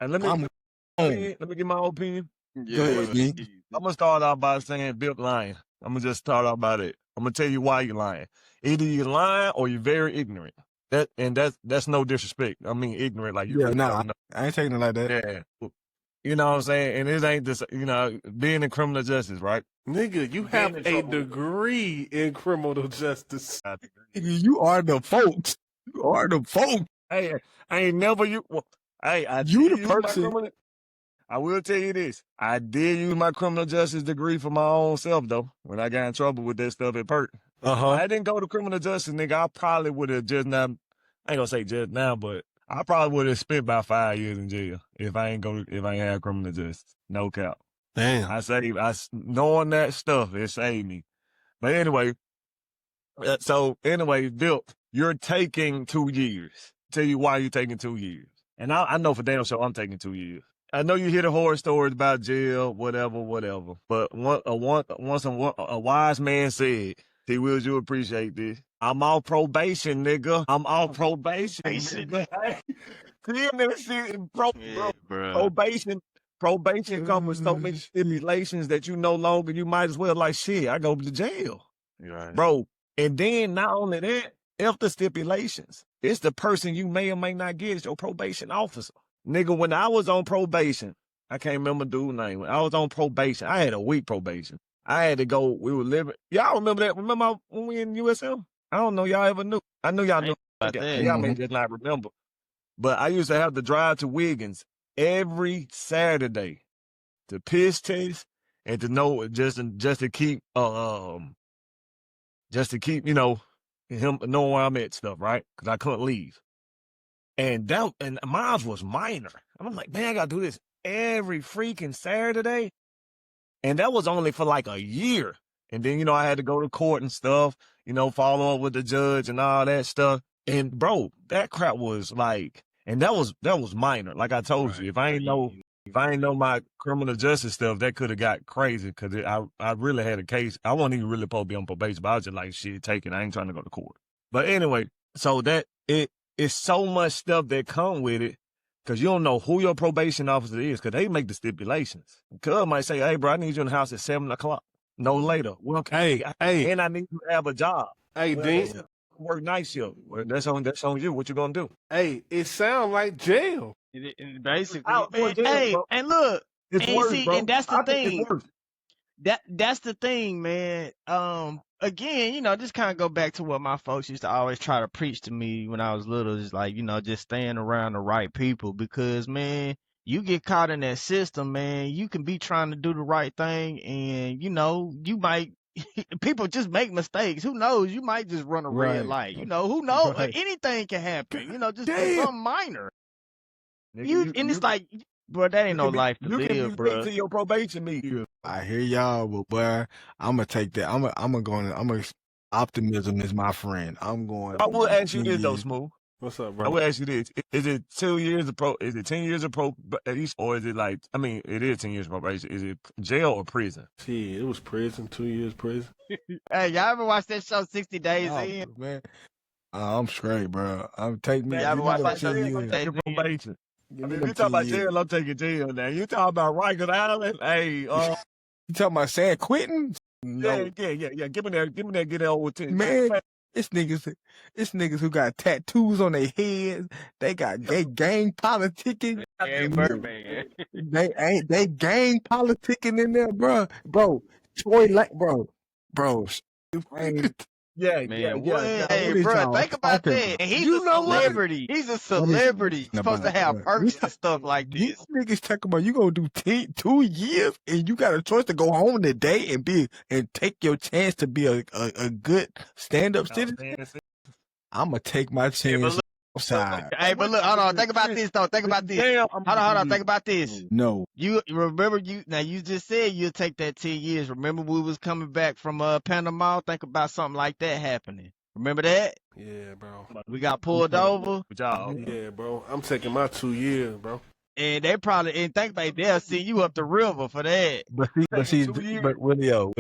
And let me give my opinion. Go ahead, D. I'm gonna start off by saying Bill lying. I'm gonna just start off by that. I'm gonna tell you why you're lying. Either you're lying or you're very ignorant. That's no disrespect. I mean ignorant, like you really don't know. I ain't taking it like that. Yeah. You know what I'm saying? And it ain't just, being in criminal justice, right? Nigga, you have a degree in criminal justice. You are the folks. You are the folks. Hey, I ain't never you. Well, hey, You the person. I will tell you this. I did use my criminal justice degree for my own self, though, when I got in trouble with that stuff at PERT. I didn't go to criminal justice, nigga. I probably would have just now, I ain't gonna say just now, but I probably would have spent about 5 years in jail if I ain't had criminal justice. No cap. Damn. Knowing that stuff, it saved me. But anyway, Bill, you're taking 2 years. Tell you why you're taking 2 years. And I know for damn sure I'm taking 2 years. I know you hear the horror stories about jail, whatever. But once a wise man said, T. Wills, you appreciate this. I'm off probation, nigga. I'm off probation. Probation comes with so many stipulations that you no longer, you might as well like, shit, I go to jail. Right. Bro. And then not only that, if the stipulations, it's the person you may or may not get is your probation officer. Nigga, when I was on probation, I can't remember dude's name. When I was on probation, I had a week probation. I had to go, we were living. Y'all remember that? Remember when we in USM? I don't know y'all ever knew. I knew y'all knew. Y'all may just not remember. But I used to have to drive to Wiggins every Saturday to piss test and to know just to keep him knowing where I'm at stuff, right? Because I couldn't leave. And mine was minor. I'm like, man, I gotta do this every freaking Saturday. And that was only for like a year. And then, I had to go to court and stuff, follow up with the judge and all that stuff. And bro, that crap was like, and that was minor. Like I told you, if I ain't know my criminal justice stuff, that could have got crazy because I really had a case. I wasn't even really supposed to be on probation, but I was just like, shit, take it. I ain't trying to go to court. But anyway, so it's so much stuff that come with it because you don't know who your probation officer is because they make the stipulations. Cuz might say, hey, bro, I need you in the house at 7 o'clock. No later. Well, hey. And I need you to have a job. Hey, Dean. Work night shift. Well, that's on you. What you gonna do? Hey, it sounds like jail. Basically. And look, it's worse, bro. And that's the thing. It's worse. That's the thing, man. Again, just kind of go back to what my folks used to always try to preach to me when I was little. Is like, just staying around the right people because, man, you get caught in that system, man. You can be trying to do the right thing, and you might. People just make mistakes. Who knows? You might just run a red light. Who knows? Right. Anything can happen. Just something minor. It's like, bro, that ain't no life to live, bro. To your probation meeting. I hear y'all, but boy, I'm gonna take that. Optimism is my friend. I'm going. I will ask you this though, Smooth. What's up, bro? I will ask you this: is it 2 years of Is it 10 years of probation, or is it like? I mean, it is 10 years of probation. Is it jail or prison? See, it was prison. 2 years prison. Hey, y'all ever watch that show 60 Days In? Man, I'm straight, bro. Take me. Y'all ever watch that show? probation. Give me If them you talk 10 about years. jail, I'm taking jail now. You talk about Rikers Island, hey, You talking about San Quentin? No. yeah. Give me that, get that over 10. Man, it's niggas who got tattoos on their heads. They gang politicking. And Birdman. They gang politicking in there, bro. Troy Lane, bro. Man, what? Hey, What is bro, y'all think about talking that. about? And he's You a know what? celebrity. He's a What is celebrity. He's you supposed to talking have about, perks and stuff like These this. niggas talking about you gonna do 2 years and you got a choice to go home today and take your chance to be a good stand-up citizen. I'm gonna take my chance outside. Hey, but look, hold on. Think about this, though. Think about this. Hold on. Think about this. No. You remember you just said you'll take that 10 years. Remember we was coming back from Panama? Think about something like that happening. Remember that? Yeah, bro. We got pulled over. Yeah, bro. I'm taking my 2 years, bro. And they probably think about they'll send you up the river for that. But Willio.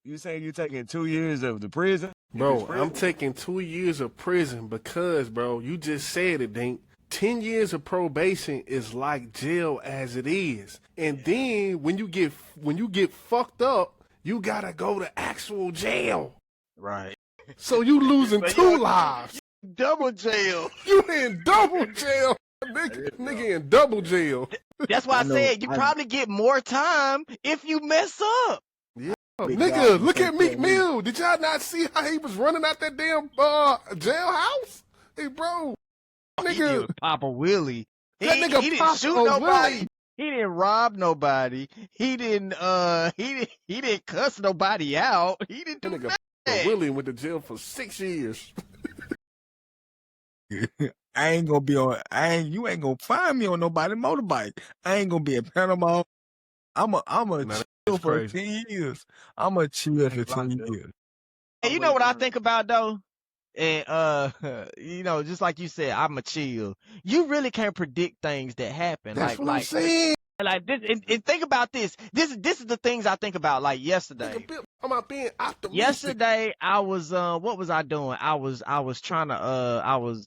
You saying you taking 2 years of the prison? Bro, I'm taking 2 years of prison because, bro, you just said it, Dink. 10 years of probation is like jail as it is. And then when you get fucked up, you gotta go to actual jail. Right. So you losing 2 lives. Double jail. You in double jail. Nigga in double jail. That's why I said you probably get more time if you mess up. Nigga, look at Meek Mill. Did y'all not see how he was running out that damn jailhouse? Hey, bro. Nigga. Papa Willie. He That nigga didn't Papa shoot nobody. Willie. He didn't rob nobody. He didn't cuss nobody out. He didn't do That nigga that. Willie went to jail for 6 years. I ain't gonna be you ain't gonna find me on nobody motorbike. I ain't gonna be in Panama. I'm a chill for 10 years. I'm a chill for 10 years. And you know what I think about though? And just like you said, I'm a chill. You really can't predict things that happen. That's what I'm saying. Like this, and think about this. This is the things I think about. Like yesterday. I'm not being optimistic. Yesterday, I was what was I doing? I was trying to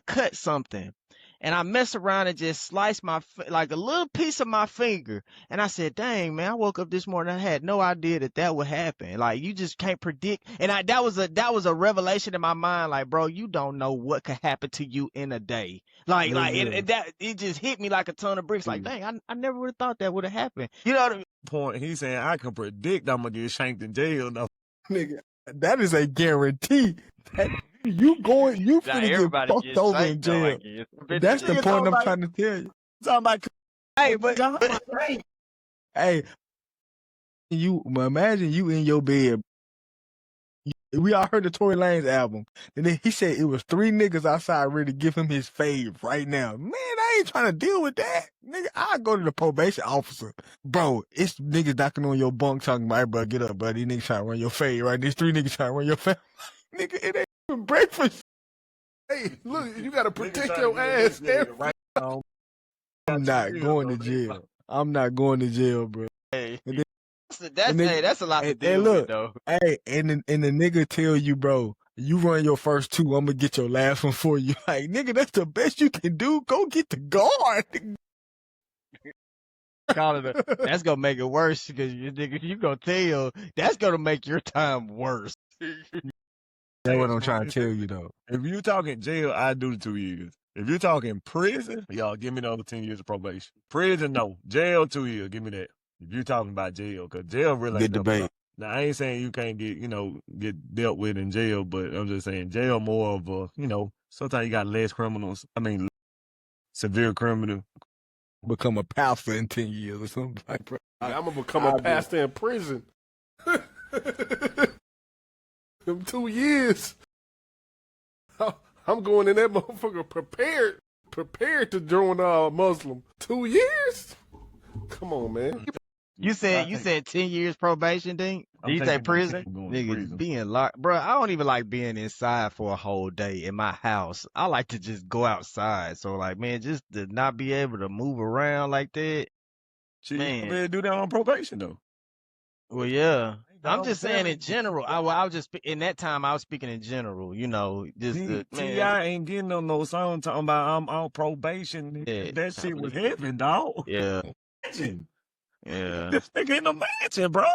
cut something, and I messed around and just sliced like a little piece of my finger. And I said, "Dang, man! I woke up this morning. I had no idea that would happen. Like you just can't predict." And that was a revelation in my mind. Like, bro, you don't know what could happen to you in a day. It just hit me like a ton of bricks. Like, dang, I never would have thought that would have happened. You know what I mean? Point. He's saying I can predict I'm gonna get shanked in jail. No, nigga, that is a guarantee. You finna get fucked over in jail. That's the point I'm trying to tell you. Hey, hey, you imagine you in your bed. We all heard the Tory Lanez album, and then he said it was 3 niggas outside ready to give him his fave right now. Man, I ain't trying to deal with that. Nigga, I go to the probation officer. Bro, it's niggas knocking on your bunk talking about, hey, bro, get up, buddy. These niggas trying to run your fave, right? These 3 niggas trying to run your fave. Nigga, it ain't even breakfast. Hey, look, you gotta protect your ass. Right now. I'm not going to jail. I'm not going to jail, bro. Hey. That's a lot to deal with, though. Hey, and the nigga tell you, bro, you run your first 2, I'm gonna get your last one for you. Like, nigga, that's the best you can do. Go get the guard. That's gonna make it worse because you gonna tell that's gonna make your time worse. That's what I'm trying to tell you, though. If you talking jail, I do the 2 years. If you're talking prison, y'all give me the other 10 years of probation. Prison, no. Jail, 2 years. Give me that. If you're talking about jail, because jail really good debate. Now, I ain't saying you can't get dealt with in jail, but I'm just saying jail more of a, sometimes you got less criminals. I mean, severe criminal. Become a pastor in 10 years or something like that. I'm going to become a pastor in prison. Them 2 years. I'm going in that motherfucker prepared to join Muslim. 2 years? Come on, man. You said 10 years probation, Dink? Did you say prison? Niggas being locked. Bro, I don't even like being inside for a whole day in my house. I like to just go outside. So, like, man, just to not be able to move around like that. Man, do that on probation, though. Well, yeah. I'm just saying in general. I was just in that time. I was speaking in general. You know, just the man. T.I. ain't getting on no song talking about I'm on probation. Yeah, That shit was heaven, dog. yeah, Yeah. This nigga in the mansion, bro.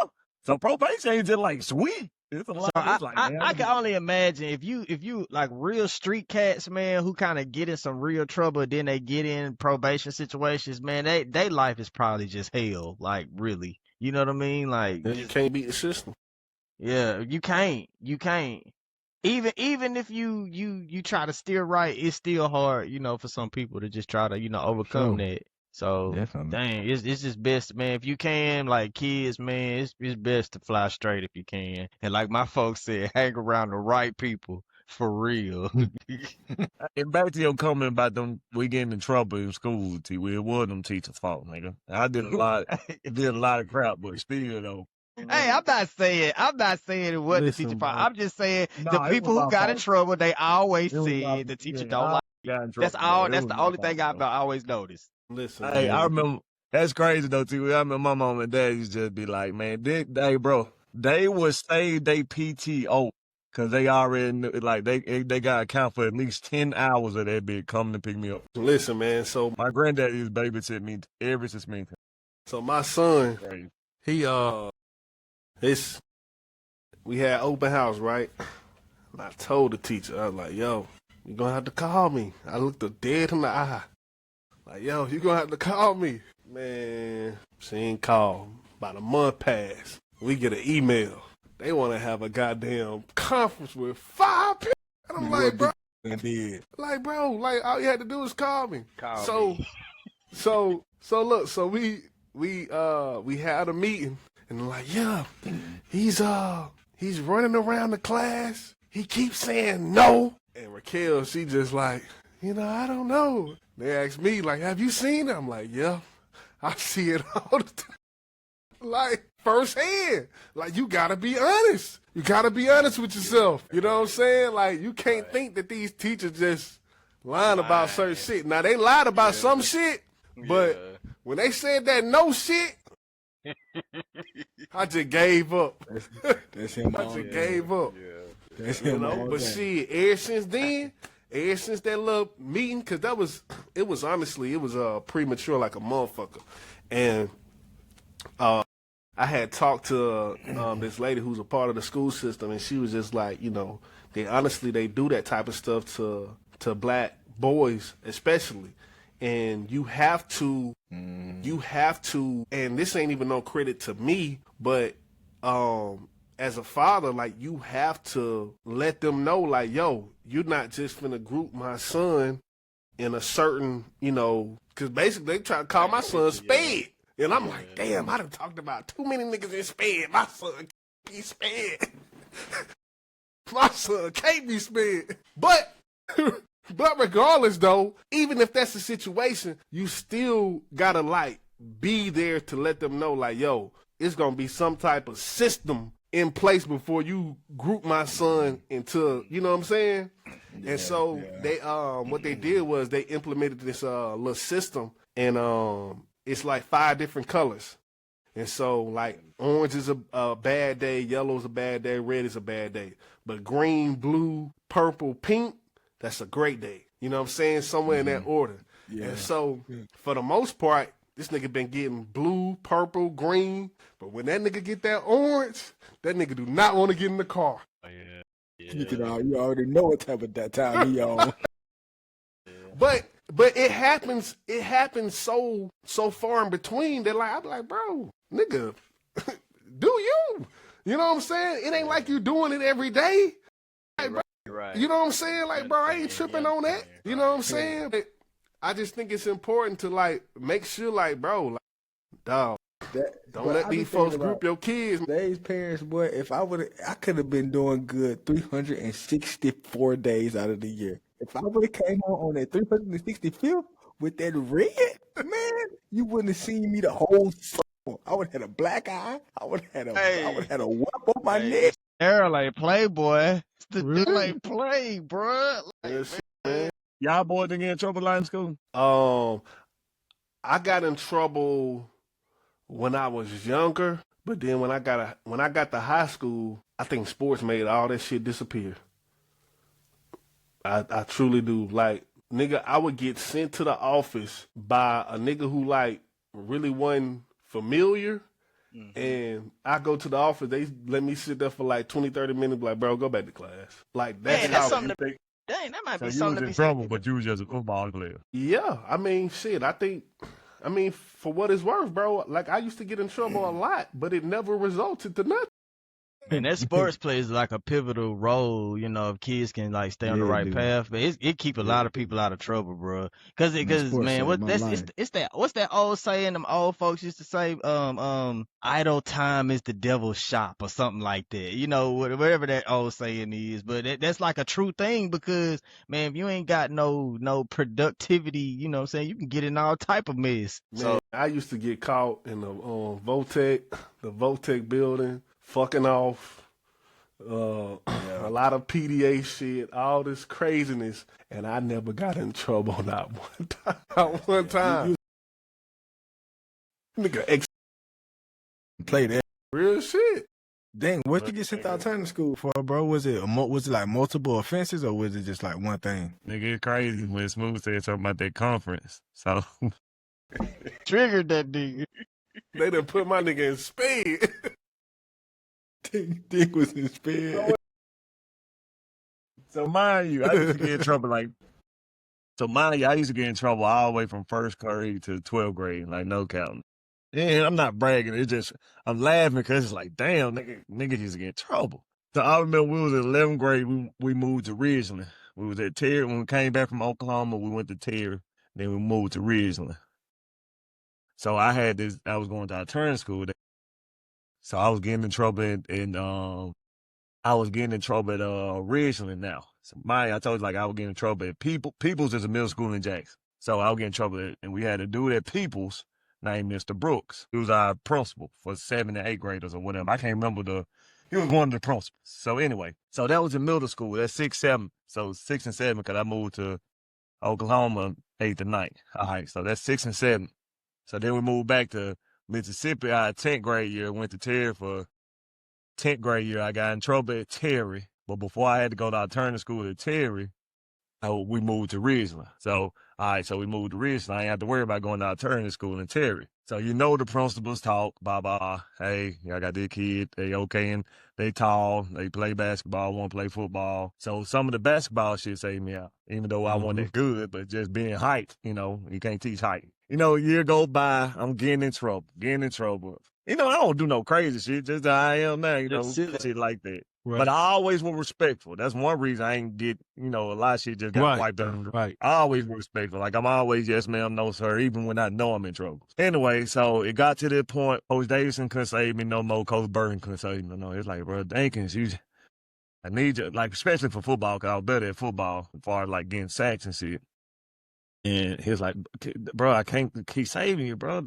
So probation ain't just like sweet. It's a lot. So It's like, man, I can only imagine if you like real street cats, man, who kind of get in some real trouble, then they get in probation situations, man. They life is probably just hell. Like really, you know what I mean? Like You can't beat the system. yeah, you can't. Even if you try to steer right, it's still hard, you know, for some people to just try to, you know, overcome that. So Definitely. dang, it's just best, man. If you can, like kids, man, it's best to fly straight if you can. And like my folks said, hang around the right people for real. and back to your comment about them, we getting in trouble in school, T. It was them teachers' fault, nigga. I did a lot of crap, but still though. Hey, I'm not saying it wasn't the teacher fault. I'm just saying the people who got in trouble, they always said the teacher don't like. That's all. That's the only thing I've always noticed. Listen, hey, man. I remember that's crazy though, T. I remember my mom and dad used to just be like, man, they bro, they would save they PTO because they already knew, like they got to account for at least 10 hours of that bitch coming to pick me up. Listen, man. So my granddad used to babysit me ever since me. So my son, he we had open house, right? And I told the teacher, I was like, yo, you're gonna have to call me. I looked her dead in the eye. Like, yo, you're gonna have to call me. Man, she ain't called. About a month passed. We get an email. They wanna have a goddamn conference with 5 people. And I'm like, bro. Like, bro, like all you had to do is call me. So look, so we had a meeting and like, yeah, he's running around the class. He keeps saying no. And Raquel, she just like, I don't know. They asked me, like, have you seen it? I'm like, yeah, I see it all the time. Like, firsthand. Like, you gotta be honest. You gotta be honest with yourself. You know what I'm saying? Like, you can't think that these teachers just lying about certain shit. Now, they lied about some shit, but when they said that no shit, I just gave up. That's him. I just gave up. That's him. But shit, ever since then, ever since that little meeting, cause it was premature like a motherfucker. And I had talked to this lady who's a part of the school system, and she was just like, they do that type of stuff to black boys especially. And you have to, and this ain't even no credit to me, but as a father, like, you have to let them know, like, yo, you're not just finna group my son in a certain, because basically they try to call my son Spade. And I'm like, damn, I done talked about too many niggas in Spade. My son can't be Spade. My son can't be Spade. But regardless, though, even if that's the situation, you still gotta, like, be there to let them know, like, yo, it's gonna be some type of system in place before you group my son into, you know what I'm saying? Yeah, and so they what they did was they implemented this little system, and it's like 5 different colors. And so, like, orange is a bad day, yellow is a bad day, red is a bad day. But green, blue, purple, pink, that's a great day. You know what I'm saying? Somewhere in that order. Yeah. And so, for the most part, this nigga been getting blue, purple, green. But when that nigga get that orange, that nigga do not want to get in the car. Oh, yeah. You already know what type of that time he on. But it happens so far in between that, like, I'm like, bro, nigga, do you? You know what I'm saying? It ain't like you doing it every day. Like, bro, right. You know what I'm saying? Like, bro, I ain't tripping on that. You know what I'm saying? But I just think it's important to, like, make sure, like, bro, like, dog, don't let these folks group your kids. Today's parents, boy, if I could have been doing good 364 days out of the year. If I would have came on that 365th with that red, man, you wouldn't have seen me the whole summer. I would have had a black eye. I would have had a whoop on my neck. Errol ain't play, boy. The dude ain't play, bro. Man. Y'all boys didn't get in trouble in school? I got in trouble when I was younger, But then when I got to high school, I think sports made all that shit disappear. I truly do. Like, nigga, I would get sent to the office by a nigga who like really wasn't familiar. And I go to the office, they let me sit there for like 20, 30 minutes, like, bro, go back to class. Like, that's Man, how. that's something to, dang, that might So be you something was to in be trouble, said. but you was just a football player. Yeah, I mean, shit, I mean, for what it's worth, bro, like, I used to get in trouble a lot, but it never resulted to nothing. And that sports plays like a pivotal role, you know, if kids can like stay on the right path. But it keep a lot of people out of trouble, bro. Cause man, what it's that what's that old saying them old folks used to say? Idle time is the devil's shop or something like that. You know, whatever that old saying is. But that's like a true thing because man, if you ain't got no productivity, you know what I'm saying, you can get in all type of mess. Man, So I used to get caught in the Votech building, fucking off. A lot of PDA shit, all this craziness, and I never got in trouble not one time. Not one time. Nigga, Play that. real shit. Dang, what you get sent to alternative school for, bro? Was it like multiple offenses or was it just like one thing? Nigga, it's crazy when Smooth said something about that conference. So triggered that nigga. They done put my nigga in speed. Dick was in bed. So mind you, I used to get in trouble I used to get in trouble all the way from first grade to 12th grade, like no counting. And I'm not bragging. It's just, I'm laughing because it's like, damn, nigga used to get in trouble. So I remember we was in 11th grade, we moved to Ridgeland. We was at Terry. When we came back from Oklahoma, we went to Terry. Then we moved to Ridgeland. So I was going to alternative school. So I was getting in trouble I was getting in trouble at Ridgeland now. So I told you, like, I was getting in trouble at Peoples is a middle school in Jackson. So I was getting in trouble and we had a dude at Peoples named Mr. Brooks. He was our principal for 7th and 8th graders or whatever. I can't remember he was one of the principals. So anyway, so that was in middle school. That's 6, 7. So 6 and 7, because I moved to Oklahoma 8th and 9th. All right, so that's 6 and 7. So then we moved back to Mississippi. Our 10th grade year, went to Terry for 10th grade year. I got in trouble at Terry. But before I had to go to alternative school at Terry, we moved to Ridgeland. So, all right, so we moved to Ridgeland. I ain't have to worry about going to alternative school in Terry. So, you know, the principals talk, hey, I got this kid, they okay, and they tall, they play basketball, want to play football. So some of the basketball shit saved me out, even though I wasn't that good, but just being height, you know, you can't teach height. You know, a year go by, I'm getting in trouble. You know, I don't do no crazy shit, just how I am now, you know, shit like that. Right. But I always was respectful. That's one reason I ain't get, you know, a lot of shit just got wiped out. Right. I always was respectful. Like, I'm always yes, ma'am, no, sir, even when I know I'm in trouble. Anyway, so it got to the point, Coach Davidson couldn't save me no more. Coach Burton couldn't save me no more. It's like, bro, Dankins, I need you, like, especially for football, because I was better at football as far as, like, getting sacks and shit. And he was like, bro, I can't keep saving you, bro.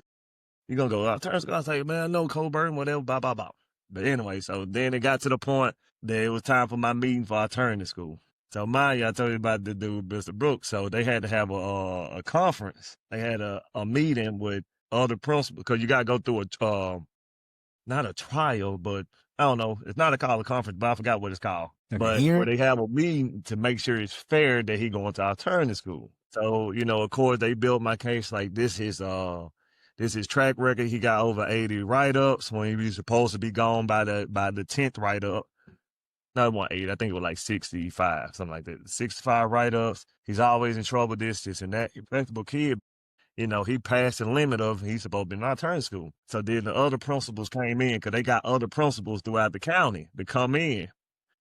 You gonna go out. I say, man, I know Coach Burton, whatever, blah, blah, blah. But anyway, so then it got to the point that it was time for my meeting for alternative school. So mind you, I told you about the dude, Mr. Brooks. So they had to have a conference. They had a meeting with other principals because you got to go through not a trial, but I don't know. It's not called a conference, but I forgot what it's called. Like but where they have a meeting to make sure it's fair that he going to alternative school. So, you know, of course, they built my case like this is track record. He got over 80 write-ups when he was supposed to be gone by the 10th write-up. No, it wasn't 8. I think it was like 65, something like that. 65 write-ups. He's always in trouble, this, and that. Respectable kid. You know, he passed the limit of he's supposed to be in alternative school. So then the other principals came in because they got other principals throughout the county to come in.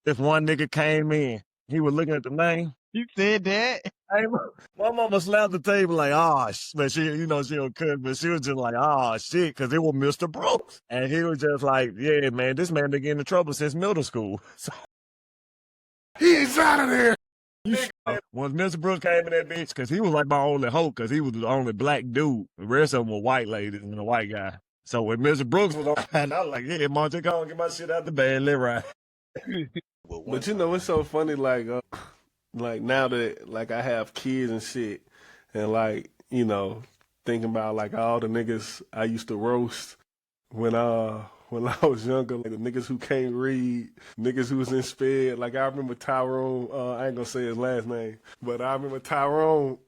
If one nigga came in, he was looking at the name. You said that? Hey, my mama slapped the table like, but she, you know, she don't cook, but she was just like, shit, because it was Mr. Brooks. And he was just like, yeah, man, this man been getting in trouble since middle school. So, he's out of there. Once Mr. Brooks came in that bitch, because he was like my only hope, because he was the only black dude. The rest of them were white ladies and a white guy. So when Mr. Brooks was on, and I was like, yeah, Monte, go and get my shit out the bed, let right. But you know, it's so funny, like now that like I have kids and shit, and like, you know, thinking about like all the niggas I used to roast when when I was younger, like the niggas who can't read, niggas who was in sped. Like I remember Tyrone, I ain't gonna say his last name, but I remember Tyrone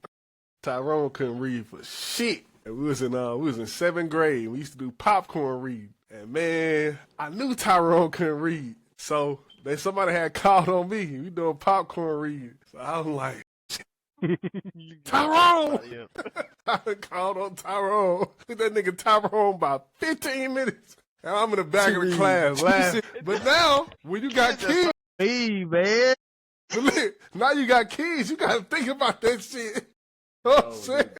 couldn't read for shit. And we was in 7th grade. We used to do popcorn reading. And man, I knew Tyrone couldn't read. So somebody had called on me. We doing popcorn reading. So I was like, Tyrone! I called on Tyrone. That nigga Tyrone about 15 minutes. And I'm in the back of the class laughing. But now, when you got kids, Hey, man. now you got kids, you gotta think about that shit. Oh, shit.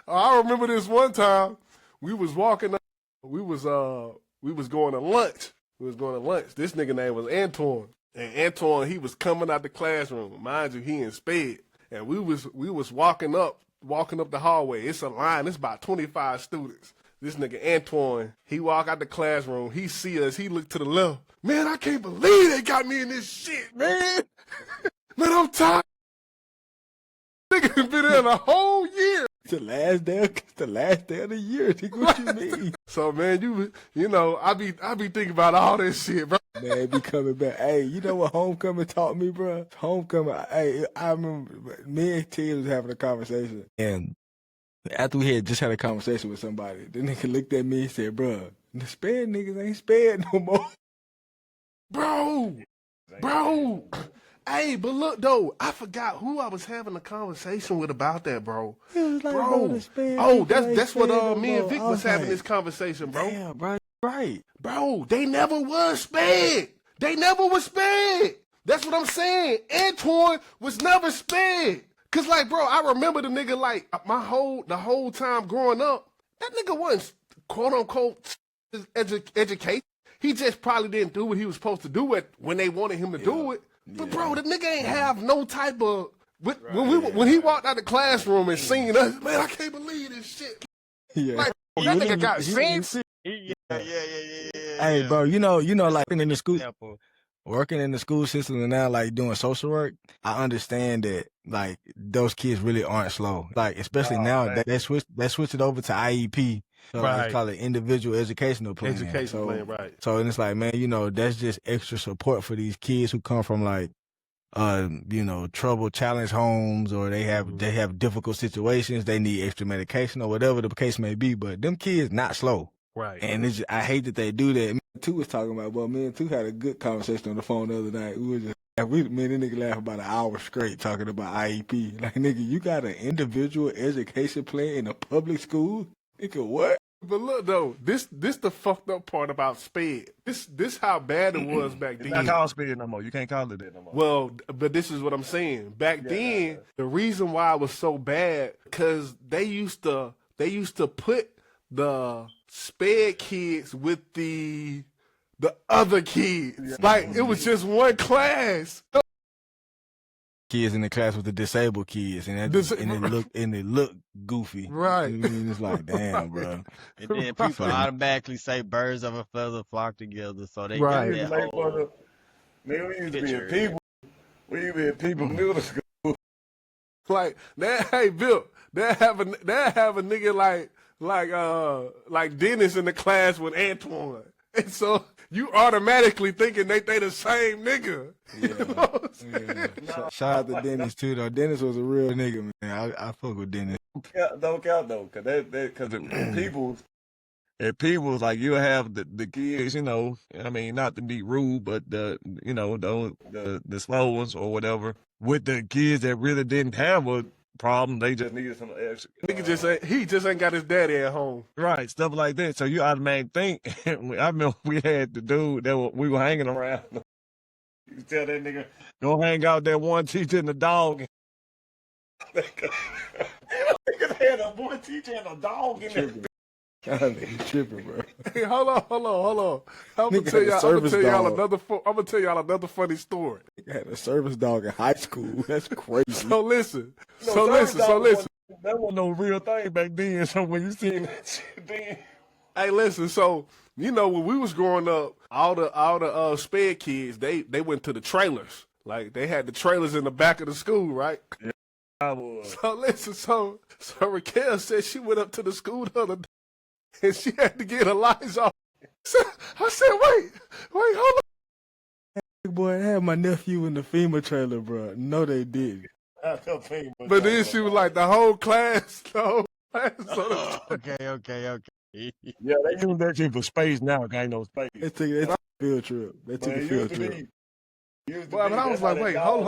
I remember this one time, we was walking up, we was going to lunch. This nigga name was Antoine. And Antoine, he was coming out the classroom. Mind you, he in sped. And we was walking up the hallway. It's a line, it's about 25 students. This nigga Antoine, he walk out the classroom, he see us, he look to the left. Man, I can't believe they got me in this shit, man. Man, I'm tired. Nigga been there the whole year. It's the last day of the year. Nigga, what you mean? So man, you know, I be thinking about all this shit, bro. Man, be coming back. Hey, you know what homecoming taught me, bro? Homecoming. Hey, I remember me and T was having a conversation, and after we had just had a conversation with somebody, the nigga looked at me and said, "Bro, the sped niggas ain't sped no more." Bro. Hey, but look though, I forgot who I was having a conversation with about that, bro. He was like, Bro, that's what me and Vic was having this conversation, bro. Damn, bro, right. Bro, they never was sped. That's what I'm saying. Antoine was never sped. Cause like, bro, I remember the nigga like the whole time growing up, that nigga wasn't quote unquote educated. He just probably didn't do what he was supposed to do it when they wanted him to do it. But bro, the nigga ain't have no type of when he walked out the classroom and seen us, man, I can't believe this shit. Yeah. Like that nigga got sense. Yeah. Hey, bro, you know, like in the school, working in the school system and now like doing social work, I understand that like those kids really aren't slow. Like especially now that they switched it over to IEP. So Right. it's called an individual educational plan. Plan, right. So and it's like, man, you know, that's just extra support for these kids who come from like you know, trouble challenge homes, or they have difficult situations, they need extra medication or whatever the case may be. But them kids not slow. Right. And it's just, I hate that they do that. Me and Two was talking about, well, me and Two had a good conversation on the phone the other night. Me and the nigga laughed about an hour straight talking about IEP. Like, nigga, you got an individual education plan in a public school? Nigga, what? But look though, this the fucked up part about sped. This how bad it was back It's then. not called sped no more. You can't call it that no more. Well, but this is what I'm saying. Back then, the reason why it was so bad because they used to put the sped kids with the other kids. Yeah. Like it was just one class. Kids in the class with the disabled kids, and it look goofy. Right. You know what I mean? It's like, damn, bro. And then people automatically say birds of a feather flock together, so they Right. got that whole Man, we used to be picture. in people. We used to be in people middle school. Like that. Hey, Bill. They have a nigga like Dennis in the class with Antoine, and so you automatically thinking they the same nigga. You know what I'm saying? Yeah. Shout out to Dennis too, though. Dennis was a real nigga, man. I fuck with Dennis. Don't count though, because people's like you'll have the kids, you know. I mean, not to be rude, but the slow ones or whatever with the kids that really didn't have a problem. They just needed some extra. Nigga he just ain't got his daddy at home. Right, stuff like that. So you automatically think. I remember we had the dude that we were hanging around. You tell that nigga, go hang out with that one teacher and the dog. Nigga had a one teacher and a dog in there. That nigga tripping, bro. Hey, hold on. I'm gonna tell y'all another funny story. Nigga had a service dog in high school. That's crazy. So listen. That wasn't no real thing back then. So when you seen that shit then. Hey, listen. So you know when we was growing up, all the sped kids they went to the trailers. Like they had the trailers in the back of the school, right? Yeah, I was. So listen. So Raquel said she went up to the school the other day and she had to get her lights off. I said, wait, hold Boy, I had my nephew in the FEMA trailer, bro. No, they didn't. on. But then she was like, the whole class, on the Okay. Yeah, they use that shit for space now. Ain't no space. They took a field trip. They took a field trip. But I was like, wait, hold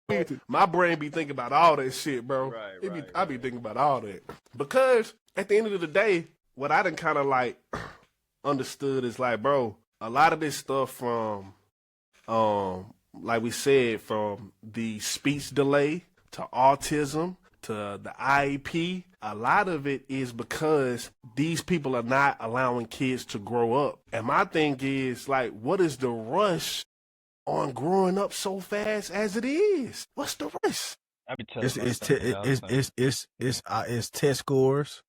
on. My brain be thinking about all that shit, bro. I be thinking about all that. Because at the end of the day, what I done kind of like understood is like, bro, a lot of this stuff from, like we said, from the speech delay to autism to the IEP, a lot of it is because these people are not allowing kids to grow up. And my thing is like, what is the rush on growing up so fast as it is? What's the rush? It's test scores.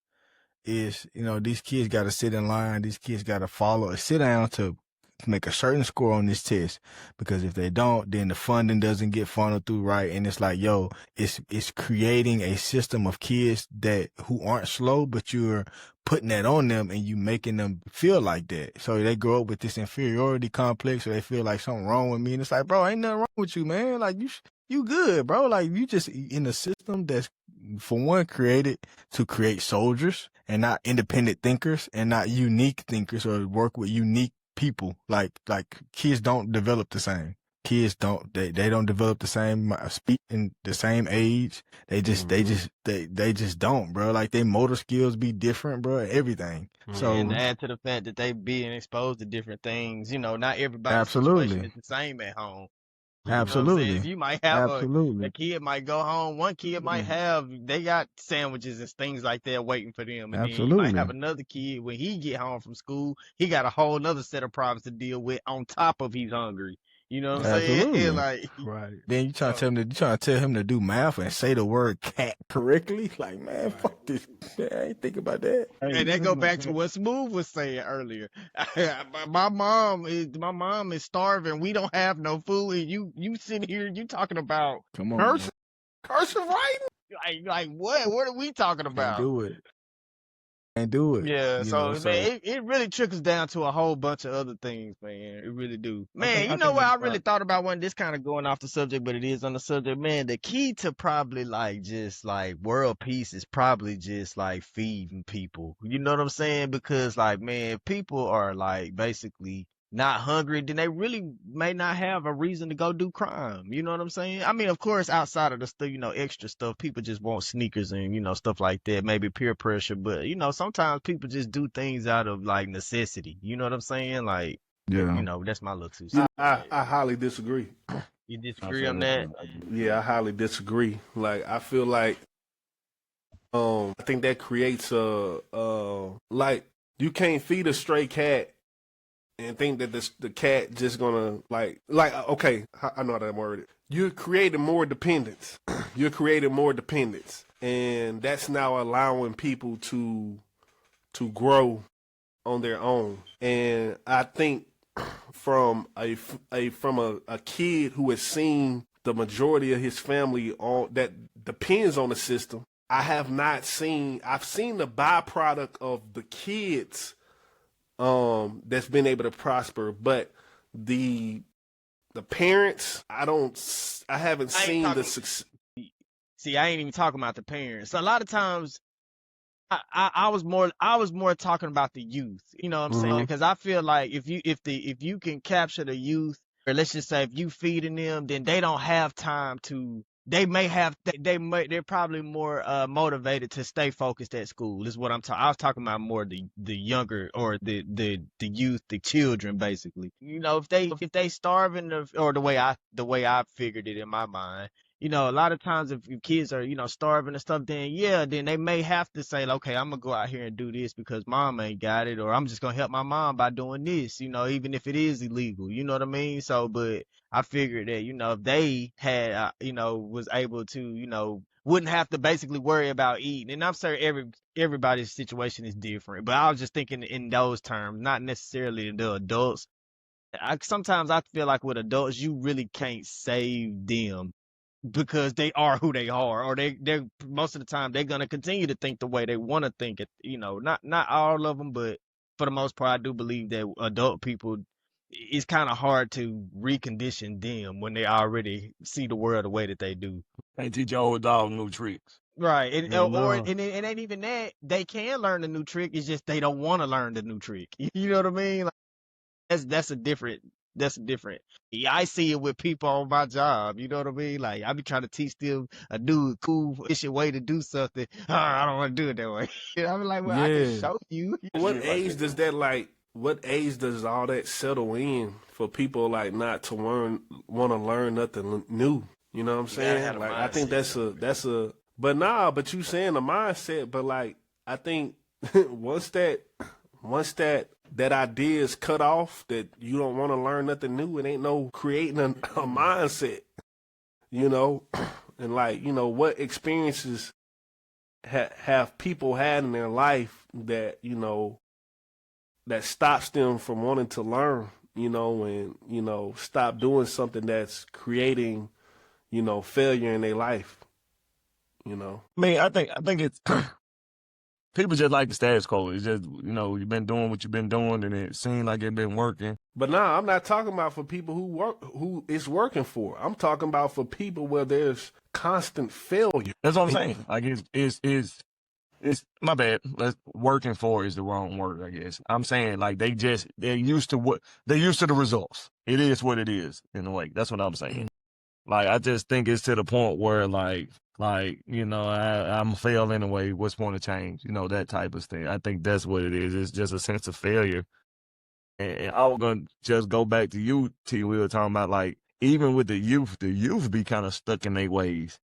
These kids got to sit in line. These kids got to sit down to make a certain score on this test, because if they don't, then the funding doesn't get funneled through right. And it's like, yo, it's creating a system of kids who aren't slow, but you're putting that on them and you making them feel like that. So they grow up with this inferiority complex, or they feel like something wrong with me. And it's like, bro, ain't nothing wrong with you, man. Like you good, bro. Like you just in a system that's, for one, created to create soldiers and not independent thinkers and not unique thinkers or work with unique people. Like kids don't develop the same. Kids don't develop the same speed in the same age. They just don't, bro. Like their motor skills be different, bro. Everything. So And add to the fact that they being exposed to different things, not everybody's situation is the same at home. Absolutely. You might have a kid might go home. One kid might they got sandwiches and things like that waiting for them. And then you might have another kid, when he get home from school, he got a whole other set of problems to deal with on top of he's hungry. You know what I'm saying? Like, right. Then you trying to tell him to do math and say the word cat correctly? Like, man, fuck this. Man, I ain't think about that. And that go back to what Smooth was saying earlier. My mom is starving. We don't have no food. And you sitting here, you talking about cursive writing? Like what? What are we talking about? Can't do it. Yeah, man, it really trickles down to a whole bunch of other things, man. It really do. Man, what I really thought about when this kind of going off the subject, but it is on the subject, man. The key to probably just world peace is probably just feeding people. You know what I'm saying? Because man, people are basically not hungry, then they really may not have a reason to go do crime. You know what I'm saying? I mean, of course, outside of the stuff, extra stuff, people just want sneakers and, stuff like that, maybe peer pressure. But, sometimes people just do things out of necessity. You know what I'm saying? That's my little 2 cents. I highly disagree. You disagree on that? Yeah, I highly disagree. I feel like, I think that creates you can't feed a stray cat and think that the cat just gonna okay, I know how to word it. You're creating more dependence. And that's now allowing people to grow on their own. And I think from a kid who has seen the majority of his family that depends on the system, I've seen the byproduct of the kids that's been able to prosper, but the parents, I haven't seen the success. See, I ain't even talking about the parents. A lot of times, I was more talking about the youth. You know what I'm saying? Because I feel like if you can capture the youth, or let's just say if you feeding them, then they don't have time to. They're probably more motivated to stay focused at school. Is what I'm talking. I was talking about more the younger, or the youth, the children, basically. If they starving, or the way I figured it in my mind. A lot of times if kids are, starving and stuff, then they may have to say, okay, I'm going to go out here and do this because mom ain't got it, or I'm just going to help my mom by doing this, even if it is illegal, you know what I mean? So, but I figured that, if they had, was able to, wouldn't have to basically worry about eating. And I'm sorry, everybody's situation is different, but I was just thinking in those terms, not necessarily the adults. Sometimes I feel like with adults, you really can't save them, because they are who they are, or they're most of the time they're gonna continue to think the way they want to think it. Not all of them, but for the most part, I do believe that adult people, it's kind of hard to recondition them when they already see the world the way that they do. Can't teach your old dog new tricks. Right. You know? And it ain't even that. They can learn the new trick. It's just they don't want to learn the new trick. You know what I mean? Like, that's a different. Yeah, I see it with people on my job. You know what I mean? Like I be trying to teach them a new cool, efficient way to do something. I don't want to do it that way. I be like, well, I can Yeah. show you. What age does that like? What age does all that settle in for people like not to want to learn nothing new? You know what I'm gotta saying? have a Like I think mindset. that's a. But you saying the mindset, but like I think once that idea is cut off, that you don't want to learn nothing new, it ain't no creating a mindset, you know, and like what experiences have people had in their life that that stops them from wanting to learn, and stop doing something that's creating failure in their life, I mean, I think it's people just like the status quo. It's just, you've been doing what you've been doing and it seemed like it been working. But nah, I'm not talking about for people who it's working for. I'm talking about for people where there's constant failure. That's what I'm saying. Like it's my bad. Working for is the wrong word, I guess. I'm saying like they're used to the results. It is what it is in a way. That's what I'm saying. Like I just think it's to the point where I'm fail anyway. What's point to change? That type of thing. I think that's what it is. It's just a sense of failure. And I was gonna just go back to you, T. We were talking about like even with the youth be kind of stuck in their ways.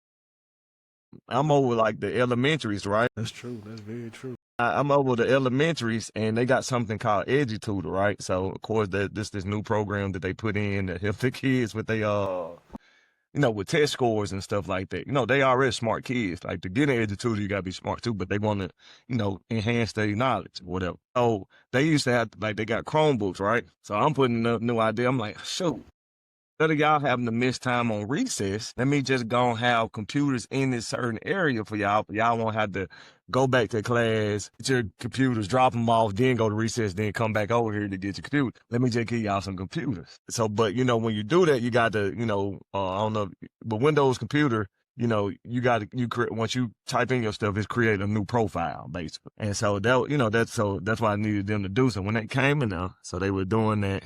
I'm over like the elementaries, right? That's true. That's very true. I'm over the elementaries, and they got something called EduTutor, right? So of course this new program that they put in to help the kids with with test scores and stuff like that. They already smart kids. Like to get an EduTutor, you gotta be smart too, but they want to, enhance their knowledge or whatever. So they used to have like they got Chromebooks, right? So I'm putting a new idea. I'm like, shoot. Instead of y'all having to miss time on recess, let me just go and have computers in this certain area for y'all. Y'all won't have to go back to class, get your computers, drop them off, then go to recess, then come back over here to get your computer. Let me just give y'all some computers. So, but when you do that, you got to, I don't know, but Windows computer, you create, once you type in your stuff, it's create a new profile basically. And so that's why I needed them to do. So when they came in there, so they were doing that.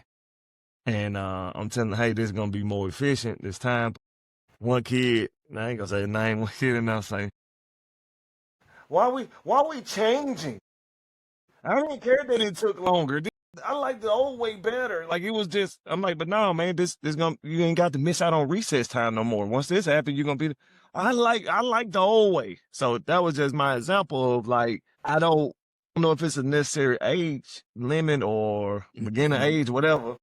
And I'm telling them, hey, this is going to be more efficient this time. One kid, I ain't going to say his name, one kid and I say, why we changing? I don't care that it took longer. I like the old way better. Like it was just, I'm like, but no, man, you ain't got to miss out on recess time no more. Once this happens, you're going to be, I like the old way. So that was just my example of like, I don't know if it's a necessary age limit or beginner age, whatever.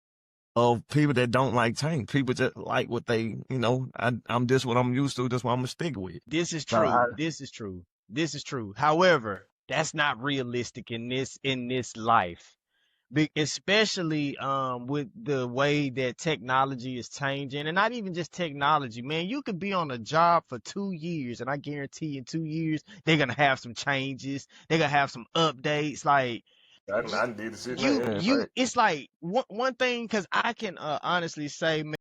Of people that don't like change. People just like what they, I'm just what I'm used to. That's what I'm going to stick with. This is true. This is true. However, that's not realistic in this life. Especially with the way that technology is changing, and not even just technology, man. You could be on a job for 2 years, and I guarantee in 2 years they're gonna have some changes. They're gonna have some updates. Like I need to sit it's like one thing, because I can honestly say, man,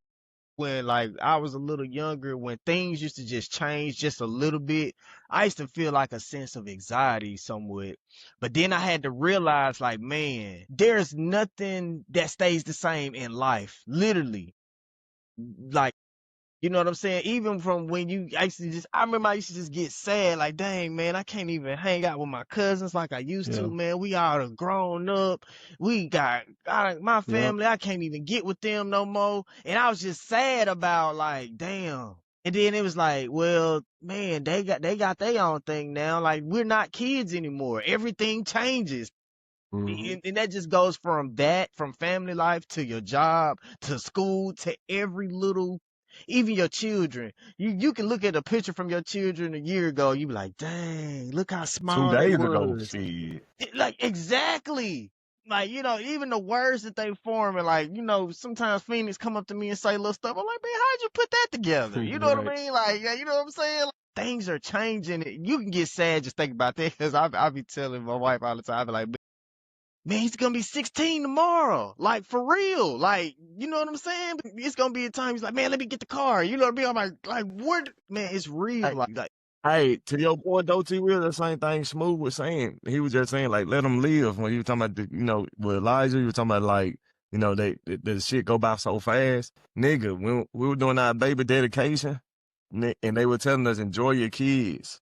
when like I was a little younger, when things used to just change just a little bit, I used to feel like a sense of anxiety somewhat. But then I had to realize, like, man, there's nothing that stays the same in life, literally. Like, you know what I'm saying? Even from when I remember I used to just get sad, like, dang, man, I can't even hang out with my cousins like I used to, man. We all done grown up. We got my family. I can't even get with them no more. And I was just sad about, like, damn. And then it was like, well, man, they got their own thing now. Like, we're not kids anymore. Everything changes. And that just goes from family life to your job, to school, to every little, even your children. You can look at a picture from your children a year ago. You be like, dang, look how 2 small they days ago. was. Shit. Like, exactly. Like, even the words that they form, and like, sometimes Phoenix come up to me and say little stuff. I'm like, man, how'd you put that together? You know what I mean? Like, you know what I'm saying? Like, things are changing. You can get sad just think about that, because I be telling my wife all the time, I be like, man, he's gonna be 16 tomorrow. Like, for real. Like, you know what I'm saying? It's gonna be a time he's like, man, let me get the car. You know what I mean? I'm like, what? Man, it's real. Hey, Like, hey, to your point though, T Will, the same thing Smooth was saying. He was just saying like, let them live. When you were talking about, with Elijah, you were talking about like, the shit go by so fast. Nigga, when we were doing our baby dedication, and they were telling us enjoy your kids.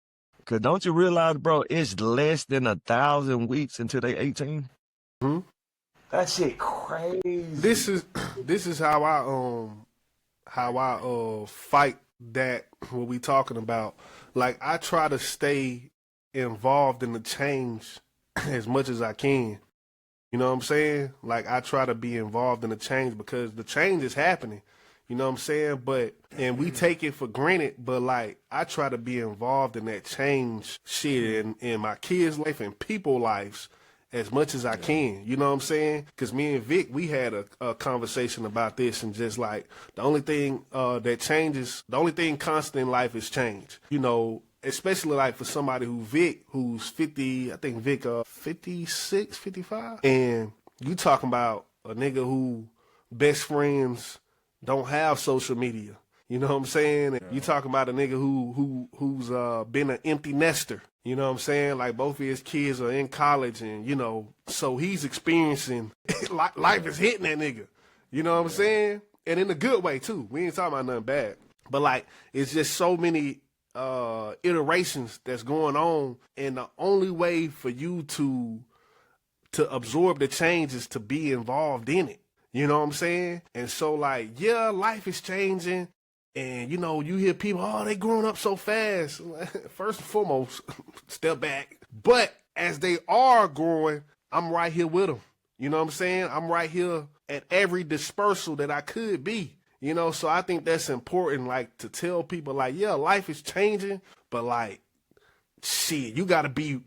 Cause don't you realize, bro, it's less than 1,000 weeks until they 18. Hmm? That shit crazy. This is how I fight that what we talking about. Like, I try to stay involved in the change as much as I can. You know what I'm saying? Like, I try to be involved in the change because the change is happening. You know what I'm saying? And we take it for granted, but like, I try to be involved in that change shit in my kids' life and people's lives as much as I can. You know what I'm saying? Because me and Vic, we had a conversation about this, and just like, the only thing that changes, the only thing constant in life is change. You know, especially like for somebody who's 50, I think Vic 56, 55. And you talking about a nigga who best friends don't have social media. You know what I'm saying? Yeah. You talking about a nigga who's been an empty nester. You know what I'm saying? Like, both of his kids are in college, and so he's experiencing life is hitting that nigga. You know what I'm saying? And in a good way too. We ain't talking about nothing bad. But like, it's just so many iterations that's going on, and the only way for you to absorb the change is to be involved in it. You know what I'm saying? And so, like, yeah, life is changing. And, you hear people, oh, they growing up so fast. First and foremost, step back. But as they are growing, I'm right here with them. You know what I'm saying? I'm right here at every dispersal that I could be. So I think that's important, like, to tell people, like, yeah, life is changing, but like, shit, you gotta be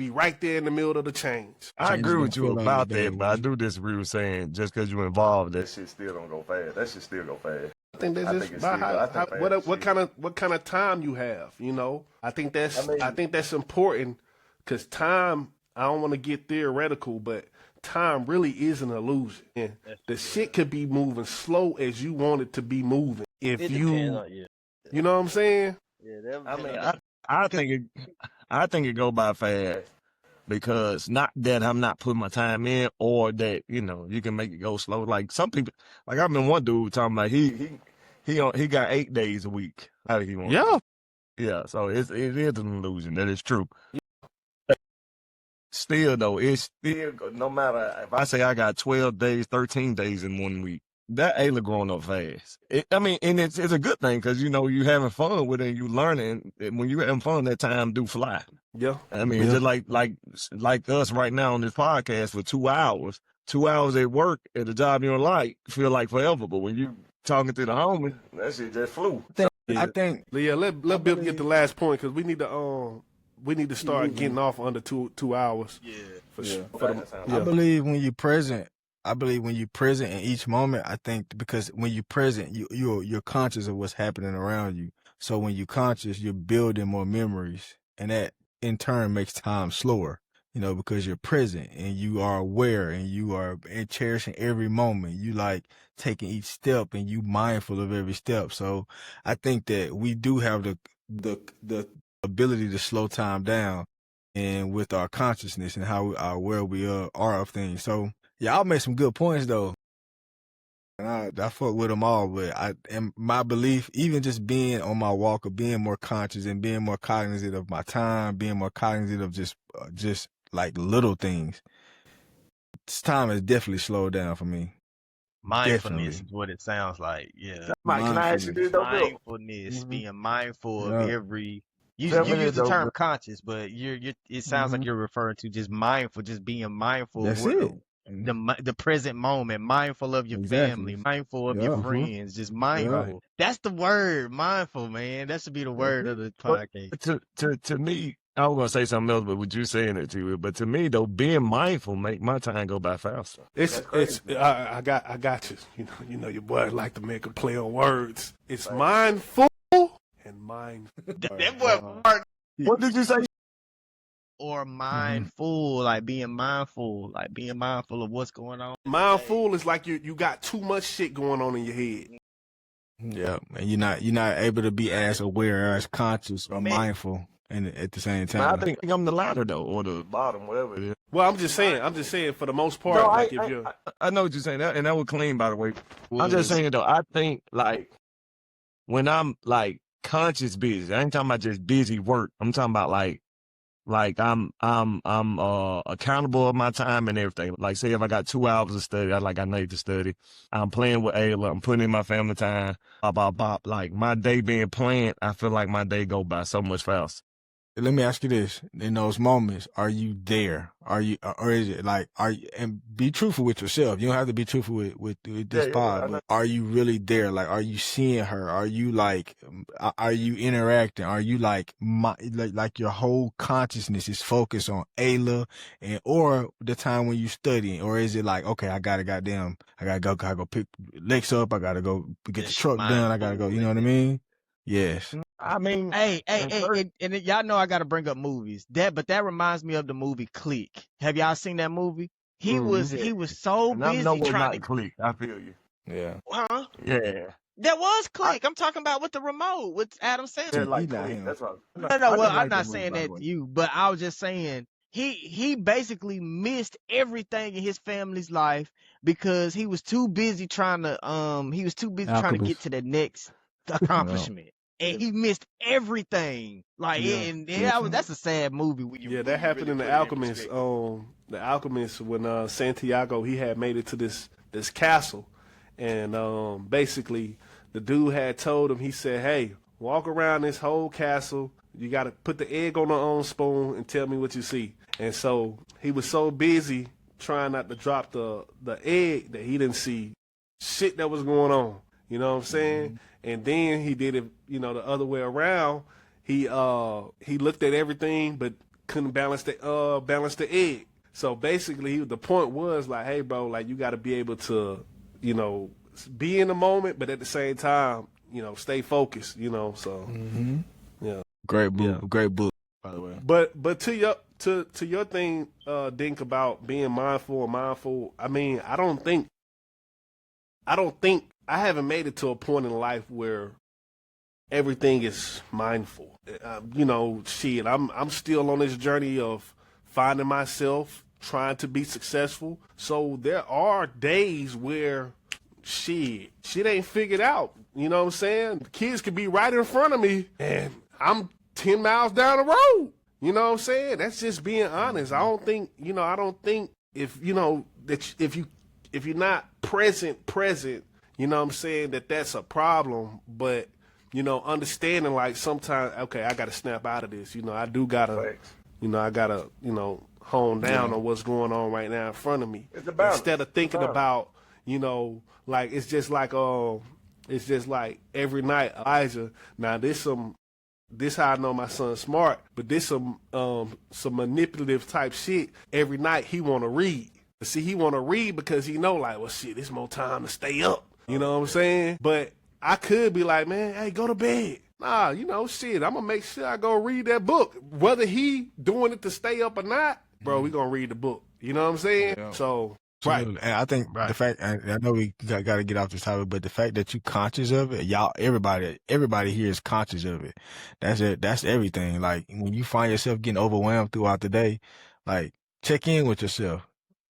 right there in the middle of the change. I agree with you about that, but I do disagree with saying just because you're involved, that shit still don't go fast. That shit still go fast. I think that's just about what kind of time you have. I think that's important, because time. I don't want to get theoretical, but time really is an illusion. And the shit could be moving slow as you want it to be moving. If you know what I'm saying? Yeah, I think it go by fast, because not that I'm not putting my time in, or that you can make it go slow. Like, some people, like, I remember one dude talking about he got 8 days a week. How did he want? Yeah. So it is an illusion. That is true. Still though, it's still, no matter if I say I got 12 days, 13 days in 1 week. That Ayla growing up fast. And it's a good thing, because you having fun with it, and you learning. And when you having fun, that time do fly. Yeah. Just like us right now on this podcast for 2 hours. 2 hours at work at a job you don't like feel like forever, but when you talking to the homie, that shit just flew. I think. Yeah. Let Bill get the last point, because we need to start getting off under 2 hours. Yeah. For sure. I believe when you're present. In each moment, I think, because when you're present, you're conscious of what's happening around you. So when you're conscious, you're building more memories, and that in turn makes time slower. Because you're present and you are aware and you are cherishing every moment. You like taking each step, and you mindful of every step. So I think that we do have the ability to slow time down, and with our consciousness and how aware we are of things. So y'all made some good points though, and I fuck with them all. But my belief, even just being on my walk, of being more conscious and being more cognizant of my time, being more cognizant of just like little things. This time has definitely slowed down for me. mindfulness is what it sounds like. Yeah. Mike, can I ask you this though, Bill? Mindfulness, being mindful of every. You Tell me use this, the though, term Bill. conscious, but it sounds like you're referring to just mindful, just being mindful That's of what it. the present moment, mindful of your family, Exactly. mindful of your friends, just mindful. That's the word, mindful, man. That should be the word of the But podcast. to me, I was gonna say something else, but with you saying it to you, but to me though, being mindful make my time go by faster. I got you. You know your boy like to make a play on words. It's mindful and mindful. That boy, What did you say? or mindful, like being mindful of what's going on. Mindful is like you got too much shit going on in your head. Yeah, and you're not able to be as aware, as conscious, or mindful, and at the same Man, I time. think I'm the latter though, or the bottom, whatever it is. Well, I'm just saying for the most part, No, like if you're I know what you're saying, and that was clean, by the way. I'm just Was- saying though, I think like when I'm like conscious busy, I ain't talking about just busy work. I'm talking about like I'm accountable of my time and everything. Like say if I got 2 hours of study, I need to study. I'm playing with Ayla. I'm putting in my family time. Bop. Like my day being planned, I feel like my day go by so much faster. Let me ask you this: in those moments, are you there? Are you, or is it like, are you? And be truthful with yourself. You don't have to be truthful with this pod, but are you really there? Like, are you seeing her? Are you like, are you interacting? Are you like your whole consciousness is focused on Ayla, and or the time when you studying, or is it like, okay, I gotta go pick Lex up. I gotta go get the truck done. I gotta go. You know what I mean? Yes. I mean, Hey, and y'all know I gotta bring up movies. But that reminds me of the movie Click. Have y'all seen that movie? He was so and I busy know what's trying not to click. I feel you. Yeah. huh? Yeah. That was Click. I'm talking about with the remote with Adam Sandler. Yeah, like He not click. him. That's right. No, I well, didn't I'm like not that movie, saying by the that way. to you, but I was just saying he basically missed everything in his family's life because he was too busy trying to get to the next accomplishment. And he missed everything. Like that's a sad movie when you that happened really in The put it in Alchemist. perspective. The Alchemist when Santiago he had made it to this castle, and basically the dude had told him, he said, "Hey, walk around this whole castle. You got to put the egg on the own spoon and tell me what you see." And so he was so busy trying not to drop the egg that he didn't see shit that was going on. You know what I'm saying? And then he did it, the other way around. He looked at everything but couldn't balance the egg. So basically, the point was like, hey, bro, like you got to be able to, be in the moment, but at the same time, stay focused. So yeah, Great book, by the way. But to your thing, Dink, about being mindful. I mean, I don't think I haven't made it to a point in life where everything is mindful. Shit, I'm still on this journey of finding myself, trying to be successful. So there are days where shit ain't figured out. You know what I'm saying? The kids could be right in front of me and I'm 10 miles down the road. You know what I'm saying? That's just being honest. I don't think if if you're not present, you know what I'm saying, that's a problem. But, understanding like sometimes, okay, I got to snap out of this. I do got to, I got to, hone down on what's going on right now in front of me. Instead of thinking about, like it's just like every night, Elijah, now this how I know my son's smart, but this some manipulative type shit. Every night he want to read. See, he want to read because he know like, well, shit, it's more time to stay up. You know what I'm saying? But I could be like, man, hey, go to bed. Nah, shit, I'm going to make sure I go read that book. Whether he doing it to stay up or not, bro, we going to read the book. You know what I'm saying? Yeah. So, right. And I think the fact, I know we got to get off this topic, but the fact that you conscious of it, everybody here is conscious of it. That's everything. Like when you find yourself getting overwhelmed throughout the day, like check in with yourself.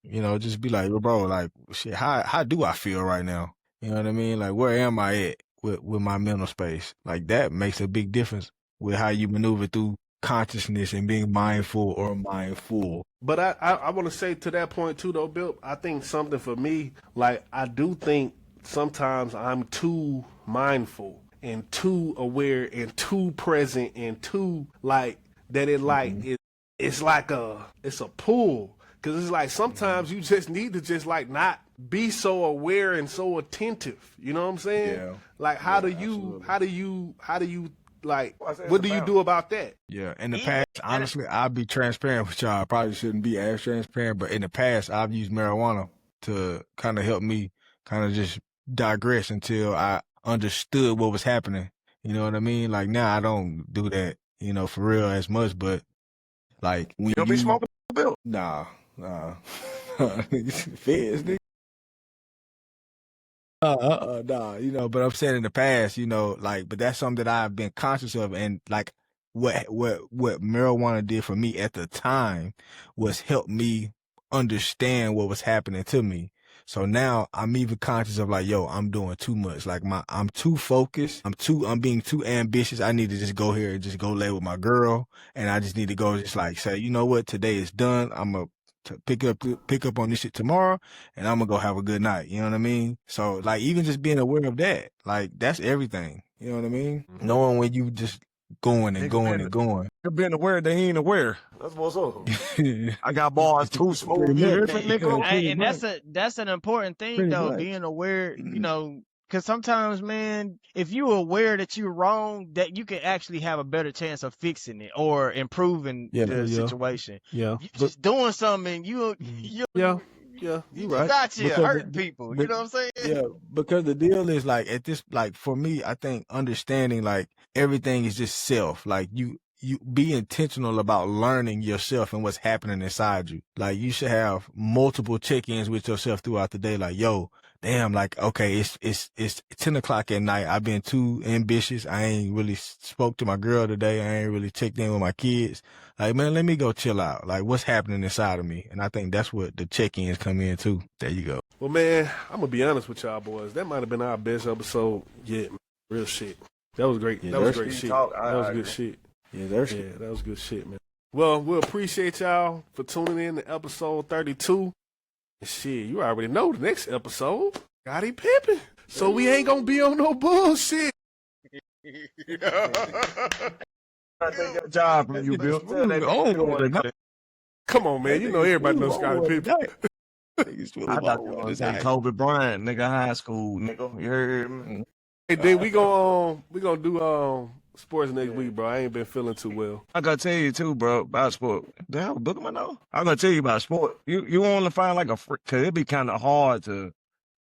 Just be like, bro, like shit, how do I feel right now? You know what I mean? Like where am I at with my mental space? Like that makes a big difference with how you maneuver through consciousness and being mindful or mindful. But I want to say to that point too, though, Bill, I think something for me, like I do think sometimes I'm too mindful and too aware and too present and too like that it's like it's a pull. Cause it's like sometimes you just need to just like not be so aware and so attentive. You know what I'm saying? Yeah. Like how do you like what do you do about that? Yeah. In the past, honestly, I'll be transparent with y'all. I probably shouldn't be as transparent, but in the past I've used marijuana to kind of help me kind of just digress until I understood what was happening. You know what I mean? Like now I don't do that, for real as much, but Like when You'll be smoking the bill. nah, feds, nigga. Nah, but I'm saying in the past, like, but that's something that I've been conscious of, and like, what marijuana did for me at the time was help me understand what was happening to me. So now I'm even conscious of like, yo, I'm doing too much. Like I'm too focused. I'm being too ambitious. I need to just go here and just go lay with my girl, and I just need to go just like say, you know what, today is done. I'm gonna pick up on this shit tomorrow, and I'm gonna go have a good night. You know what I mean? So like even just being aware of that, like that's everything. You know what I mean? Knowing when you just going and going and going. Being aware that he ain't aware. That's what's up. I got bars too smooth. You hear me, nigga? And that's an important thing though, being aware, because sometimes, man, if you're aware that you're wrong, that you can actually have a better chance of fixing it or improving the situation. Yeah. You just doing something, you right. out here hurting people. You know what I'm saying? Yeah, because the deal is like at this, like for me, I think understanding like everything is just self. Like you be intentional about learning yourself and what's happening inside you. Like you should have multiple check-ins with yourself throughout the day. Like, yo, damn, like, okay, it's 10 o'clock at night. I've been too ambitious. I ain't really spoke to my girl today. I ain't really checked in with my kids. Like, man, let me go chill out. Like, what's happening inside of me? And I think that's what the check-ins come in too. There you go. Well, man, I'm gonna be honest with y'all boys. That might have been our best episode yet. Man. Real shit. That was great. That was great shit. That was good shit. Yeah, that was good shit, man. Well, we appreciate y'all for tuning in to episode 32. And shit, you already know the next episode. Gotti pimping. So we ain't gonna be on no bullshit. I take that job from you, Bill. Come on, man. You know everybody knows Scottie Pippen. I thought you were gonna say Kobe Bryant, nigga, high school, nigga. You heard me? Hey, then we gonna do sports next week, bro. I ain't been feeling too well. I gotta tell you too, bro, about sport. Do I have a book in my nose? I'm gonna tell you about sport. You want to find like a freak, cause it'd be kind of hard to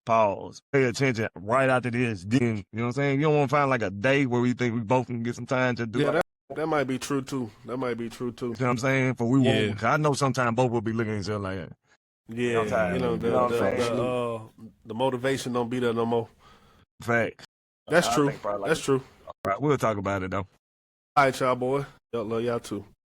pause, pay attention right after this. Then you know what I'm saying? You don't want to find like a day where we think we both can get some time to do. Yeah, that might be true too. You know what I'm saying? For we won't. Cause I know sometimes both will be looking at each other like that. Yeah, the motivation don't be there no more. Fact. That's true. That's true. All right, we'll talk about it though. All right, y'all boy. Love y'all too.